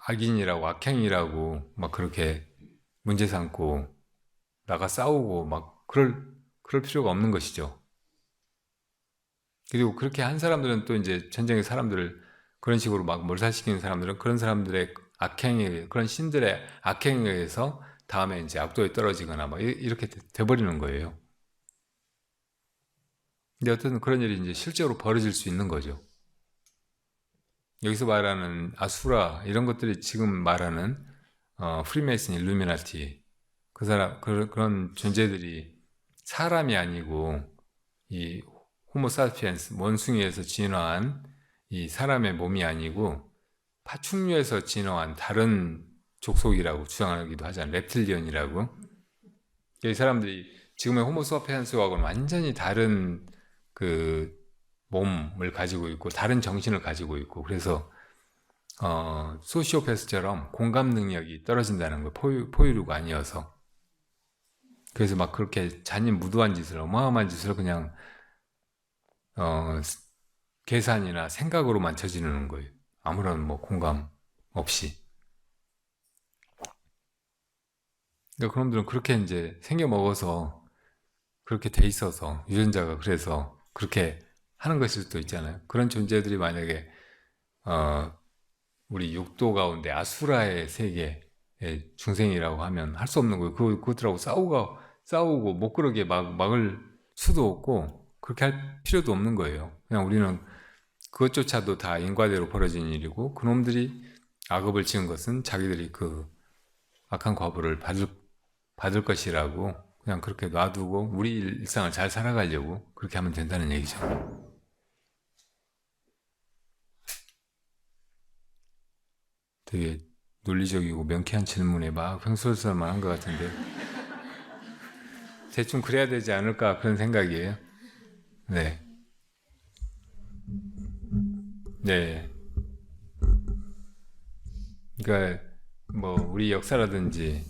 악인이라고 악행이라고 막 그렇게 문제 삼고 나가 싸우고 막 그럴 필요가 없는 것이죠. 그리고 그렇게 한 사람들은 또 이제 전쟁의 사람들을 그런 식으로 막 몰살시키는 사람들은 그런 사람들의 악행에, 그런 신들의 악행에 의해서 다음에 이제 악도에 떨어지거나 막 이렇게 돼버리는 거예요. 근데 어쨌든 그런 일이 이제 실제로 벌어질 수 있는 거죠. 여기서 말하는 아수라 이런 것들이 지금 말하는 프리메이슨, 일루미나티, 그런 존재들이 사람이 아니고 이 호모사피엔스 원숭이에서 진화한 이 사람의 몸이 아니고 파충류에서 진화한 다른 족속이라고 주장하기도 하잖아요. reptilian이라고. 이 사람들이 지금의 호모사피엔스하고는 완전히 다른 그 몸을 가지고 있고 다른 정신을 가지고 있고, 그래서 소시오패스처럼 공감 능력이 떨어진다는 거, 포유류가 아니어서. 그래서 막 그렇게 잔인무도한 짓을, 어마어마한 짓을 그냥 어, 계산이나 생각으로만 저지르는 거예요. 아무런 뭐 공감 없이. 그러니까 그놈들은 그렇게 이제 생겨 먹어서 그렇게 돼 있어서 유전자가 그래서 그렇게 하는 것일 수도 있잖아요. 그런 존재들이 만약에 어, 우리 육도 가운데 아수라의 세계의 중생이라고 하면 할 수 없는 거예요. 그것들하고 싸우고 못 그러게 막을 수도 없고 그렇게 할 필요도 없는 거예요. 그냥 우리는 그것조차도 다 인과대로 벌어진 일이고 그놈들이 악업을 지은 것은 자기들이 그 악한 과보를 받을 것이라고 그냥 그렇게 놔두고 우리 일상을 잘 살아가려고 그렇게 하면 된다는 얘기죠. 되게 논리적이고 명쾌한 질문에 막 횡설수설만 한 것 같은데 대충 그래야 되지 않을까 그런 생각이에요. 네, 네. 그러니까 뭐 우리 역사라든지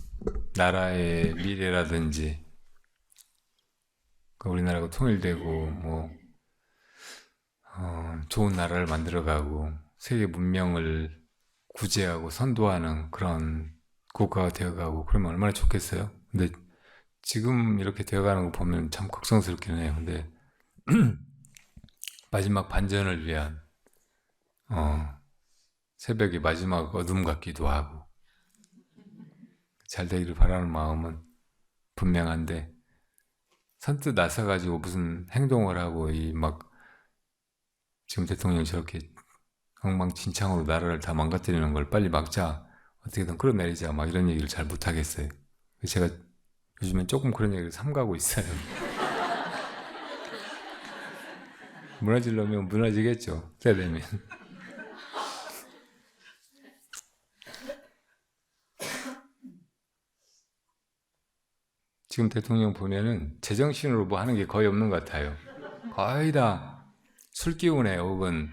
나라의 미래라든지 우리나라가 통일되고 뭐 좋은 나라를 만들어가고 세계 문명을 구제하고 선도하는 그런 국가가 되어가고 그러면 얼마나 좋겠어요. 근데 지금 이렇게 되어가는 거 보면 참 걱정스럽긴 해요. 근데 마지막 반전을 위한 새벽의 마지막 어둠 같기도 하고 잘 되기를 바라는 마음은 분명한데 선뜻 나서가지고 무슨 행동을 하고 이 막 지금 대통령이 저렇게 엉망진창으로 나라를 다 망가뜨리는 걸 빨리 막자, 어떻게든 끌어내리자 막 이런 얘기를 잘 못하겠어요. 제가 요즘엔 조금 그런 얘기를 삼가고 있어요. 무너지려면 무너지겠죠, 때 되면. 지금 대통령 보면은 제정신으로 뭐 하는 게 거의 없는 것 같아요. 거의 다 술 기운에 혹은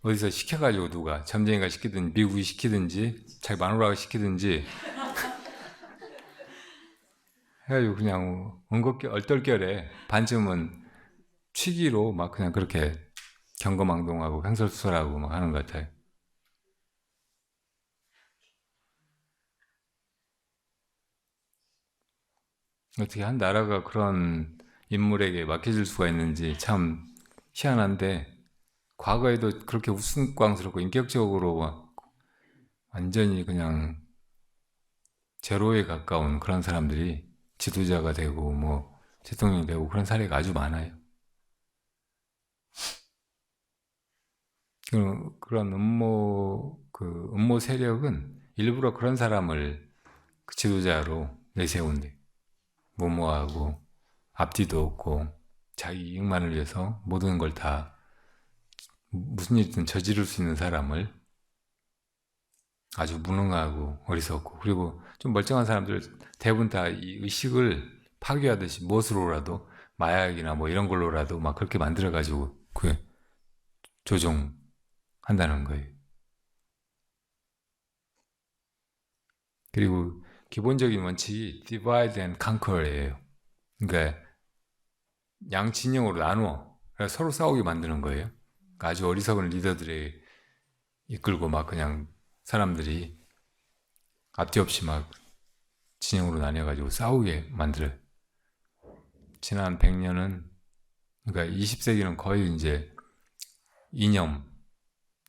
어디서 시켜가지고 누가 점쟁이가 시키든지 미국이 시키든지 자기 마누라가 시키든지 해가지고 그냥 얼떨결에 반쯤은 취기로 막 그냥 그렇게 경거망동하고 횡설수설하고 막 하는 것 같아요. 어떻게 한 나라가 그런 인물에게 맡겨질 수가 있는지 참 희한한데, 과거에도 그렇게 우스꽝스럽고 인격적으로 막 완전히 그냥 제로에 가까운 그런 사람들이 지도자가 되고 뭐 대통령이 되고 그런 사례가 아주 많아요. 그런 음모 세력은 일부러 그런 사람을 그 지도자로 내세운대. 무모하고 앞뒤도 없고 자기 이익만을 위해서 모든 걸 다 무슨 일이든 저지를 수 있는 사람을, 아주 무능하고 어리석고 그리고 좀 멀쩡한 사람들 대부분 다 이 의식을 파괴하듯이 무엇으로라도 마약이나 뭐 이런 걸로라도 막 그렇게 만들어가지고 그 조종한다는 거예요. 그리고 기본적인 원칙이 divide and conquer예요. 그러니까 양 진영으로 나누어 서로 싸우게 만드는 거예요. 그러니까 아주 어리석은 리더들이 이끌고 막 그냥 사람들이 앞뒤 없이 막 진영으로 나뉘어가지고 싸우게 만들어요. 지난 100년은, 그러니까 20세기는 거의 이제 이념,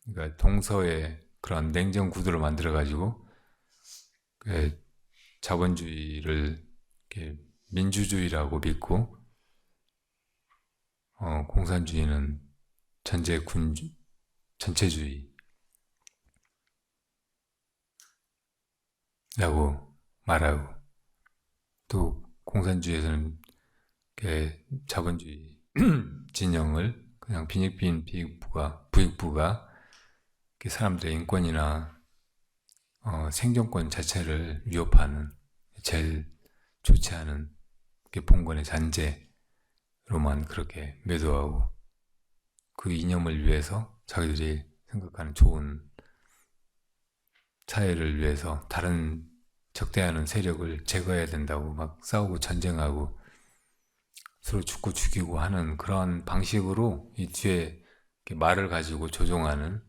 그러니까 동서의 그런 냉전 구도를 만들어가지고 자본주의를 이렇게 민주주의라고 믿고 공산주의는 전체주의라고 말하고, 또 공산주의에서는 자본주의 진영을 그냥 빈익빈 부익부가 사람들의 인권이나 생존권 자체를 위협하는, 제일 좋지 않은 봉건의 잔재로만 그렇게 매도하고, 그 이념을 위해서 자기들이 생각하는 좋은 사회를 위해서 다른 적대하는 세력을 제거해야 된다고 막 싸우고 전쟁하고 서로 죽고 죽이고 하는 그런 방식으로 이 뒤에 말을 가지고 조종하는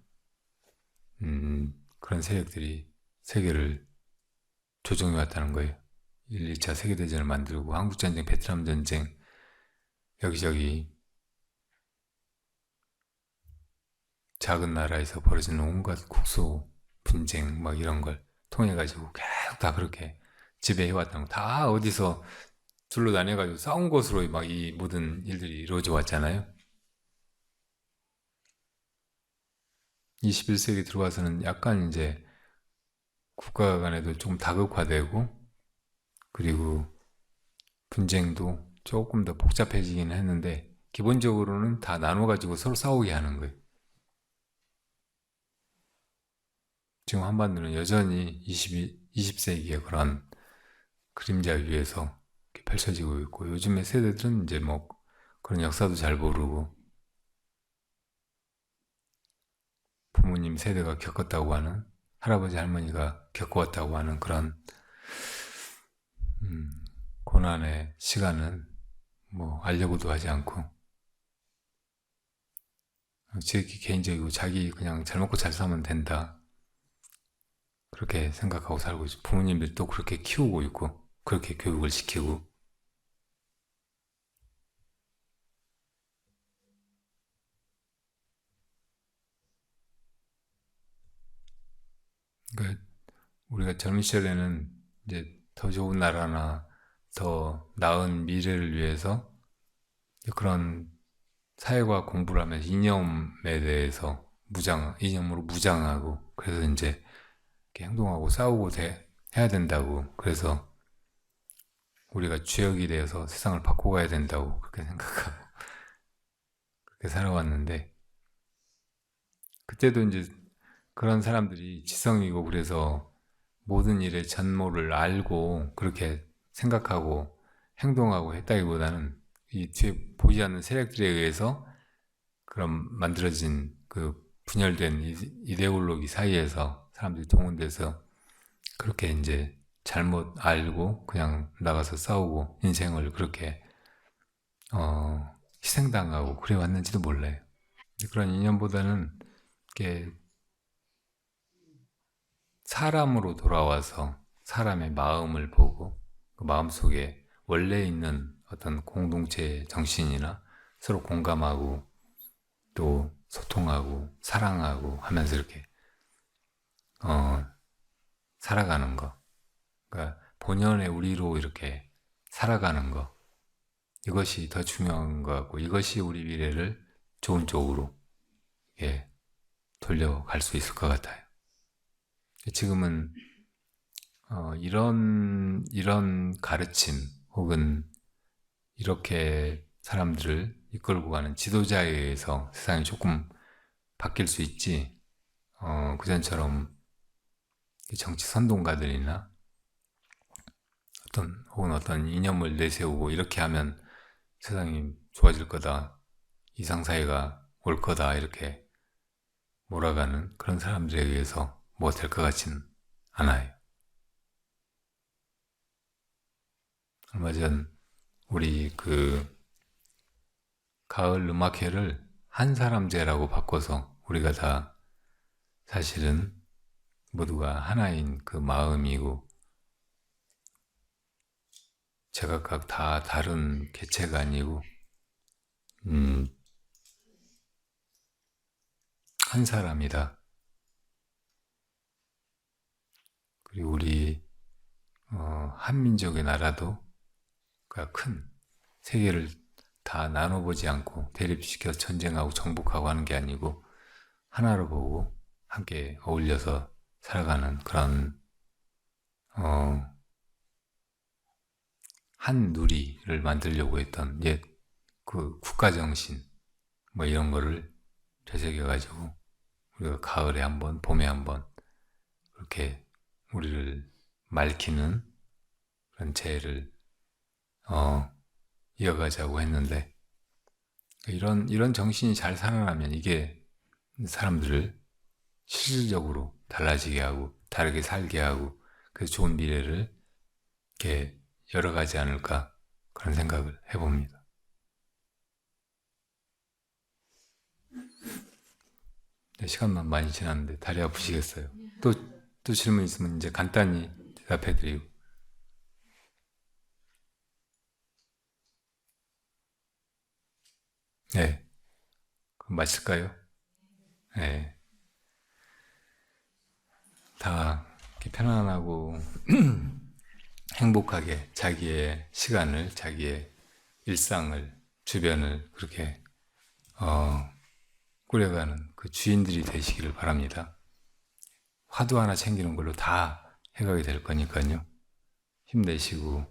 그런 세력들이 세계를 조종해 왔다는 거예요. 1, 2차 세계대전을 만들고 한국전쟁, 베트남전쟁, 여기저기 작은 나라에서 벌어지는 온갖 국소 분쟁 막 이런 걸 통해가지고 계속 다 그렇게 지배해왔다는 거. 다 어디서 둘로 나뉘어가지고 싸운 것으로 막 이 모든 일들이 이루어져 왔잖아요. 21세기 들어와서는 약간 이제 국가 간에도 좀 다극화되고, 그리고 분쟁도 조금 더 복잡해지긴 했는데 기본적으로는 다 나눠가지고 서로 싸우게 하는 거예요. 지금 한반도는 여전히 20세기의 그런 그림자 위에서 펼쳐지고 있고, 요즘의 세대들은 이제 뭐 그런 역사도 잘 모르고 부모님 세대가 겪었다고 하는, 할아버지 할머니가 겪어왔다고 하는 그런 고난의 시간은 뭐 알려고도 하지 않고 지극히 개인적이고 자기 그냥 잘 먹고 잘 사면 된다 그렇게 생각하고 살고 있고 부모님들도 그렇게 키우고 있고 그렇게 교육을 시키고 그러니까 우리가 젊은 시절에는 이제 더 좋은 나라나 더 나은 미래를 위해서 그런 사회과학 공부를 하면서 이념에 대해서 이념으로 무장하고 그래서 이제 이렇게 행동하고 싸우고 해야 된다고 그래서 우리가 주역이 되어서 세상을 바꿔가야 된다고 그렇게 생각하고 그렇게 살아왔는데 그때도 이제 그런 사람들이 지성이고 그래서 모든 일의 전모를 알고 그렇게 생각하고 행동하고 했다기보다는 이 뒤에 보이지 않는 세력들에 의해서 그런 만들어진 그 분열된 이데올로기 사이에서 사람들이 동원돼서 그렇게 이제 잘못 알고 그냥 나가서 싸우고 인생을 그렇게 희생당하고 그래 왔는지도 몰라요. 그런 인연보다는 이렇게 사람으로 돌아와서 사람의 마음을 보고 그 마음 속에 원래 있는 어떤 공동체 정신이나 서로 공감하고 또 소통하고 사랑하고 하면서 이렇게 살아가는 거. 그러니까 본연의 우리로 이렇게 살아가는 거. 이것이 더 중요한 것 같고 이것이 우리 미래를 좋은 쪽으로 돌려갈 수 있을 것 같아요. 지금은 이런 가르침 혹은 이렇게 사람들을 이끌고 가는 지도자에 의해서 세상이 조금 바뀔 수 있지 그전처럼 정치 선동가들이나 혹은 어떤 이념을 내세우고 이렇게 하면 세상이 좋아질 거다 이상사회가 올 거다 이렇게 몰아가는 그런 사람들에 의해서 뭐가 될 것 같지는 않아요. 얼마 전 우리 그 가을 음악회를 한사람제라고 바꿔서 우리가 다 사실은 모두가 하나인 그 마음이고 제각각 다 다른 개체가 아니고 한 사람이다. 그리고 우리 한민족의 나라도 큰 세계를 다 나눠보지 않고 대립시켜 전쟁하고 정복하고 하는 게 아니고 하나로 보고 함께 어울려서 살아가는 그런 한 누리를 만들려고 했던 옛 그 국가정신 뭐 이런 거를 되새겨가지고 우리가 가을에 한번 봄에 한번 그렇게 우리를 맑히는 그런 재해를 이어가자고 했는데 이런 정신이 잘 살아나면 이게 사람들을 실질적으로 달라지게 하고 다르게 살게 하고 그래서 좋은 미래를 이렇게 열어가지 않을까 그런 생각을 해봅니다. 네, 시간만 많이 지났는데 다리 아프시겠어요? 또 질문 있으면 이제 간단히 대답해드리고. 네. 그럼 마실까요? 네. 다 이렇게 편안하고 행복하게 자기의 시간을, 자기의 일상을, 주변을 그렇게 꾸려가는 그 주인들이 되시기를 바랍니다. 화두 하나 챙기는 걸로 다 해가게 될 거니까요. 힘내시고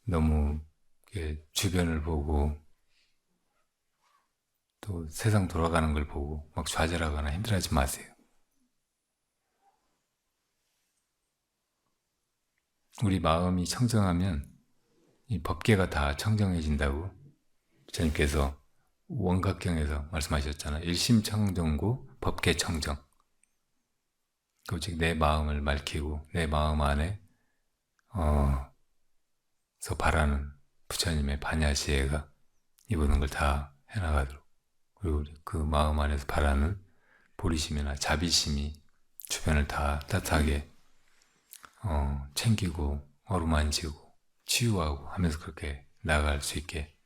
너무 주변을 보고 또 세상 돌아가는 걸 보고 막 좌절하거나 힘들어하지 마세요. 우리 마음이 청정하면 이 법계가 다 청정해진다고 부처님께서 원각경에서 말씀하셨잖아요. 일심청정고 법계청정. 즉 내 마음을 맑히고 내 마음 안에 바라는 부처님의 반야시애가 이 모든 걸 다 해나가도록, 그리고 그 마음 안에서 바라는 보리심이나 자비심이 주변을 다 따뜻하게 챙기고 어루만지고 치유하고 하면서 그렇게 나아갈 수 있게,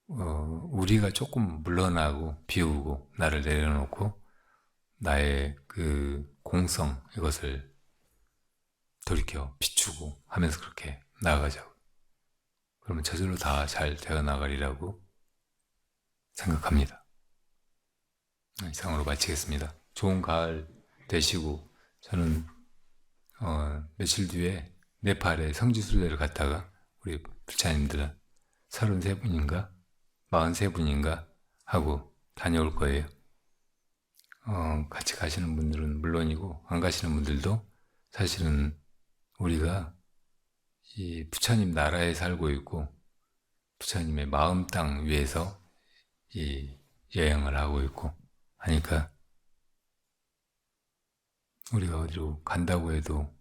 우리가 조금 물러나고 비우고 나를 내려놓고 나의 그 공성, 이것을 돌이켜 비추고 하면서 그렇게 나아가자고. 그러면 저절로 다 잘 되어 나가리라고 생각합니다. 이상으로 마치겠습니다. 좋은 가을 되시고, 저는 며칠 뒤에 네팔에 성지순례를 갔다가 우리 부처님들은 33분인가 43분인가 하고 다녀올 거예요. 같이 가시는 분들은 물론이고 안 가시는 분들도 사실은 우리가 이 부처님 나라에 살고 있고 부처님의 마음 땅 위에서 이 여행을 하고 있고 하니까, 우리가 어디로 간다고 해도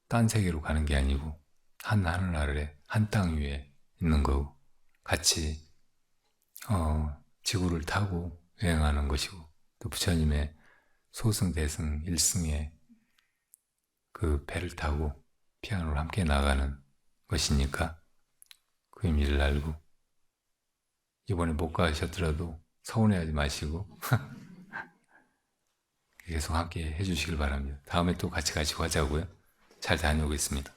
딴 세계로 가는 게 아니고 한 하늘 아래 한 땅 위에 있는 거고, 같이 지구를 타고 여행하는 것이고, 또 부처님의 소승 대승 일승에 그 배를 타고 피아노를 함께 나가는 것이니까 그 의미를 알고, 이번에 못 가셨더라도 서운해하지 마시고 계속 함께 해주시길 바랍니다. 다음에 또 같이 가자고요. 잘 다녀오겠습니다.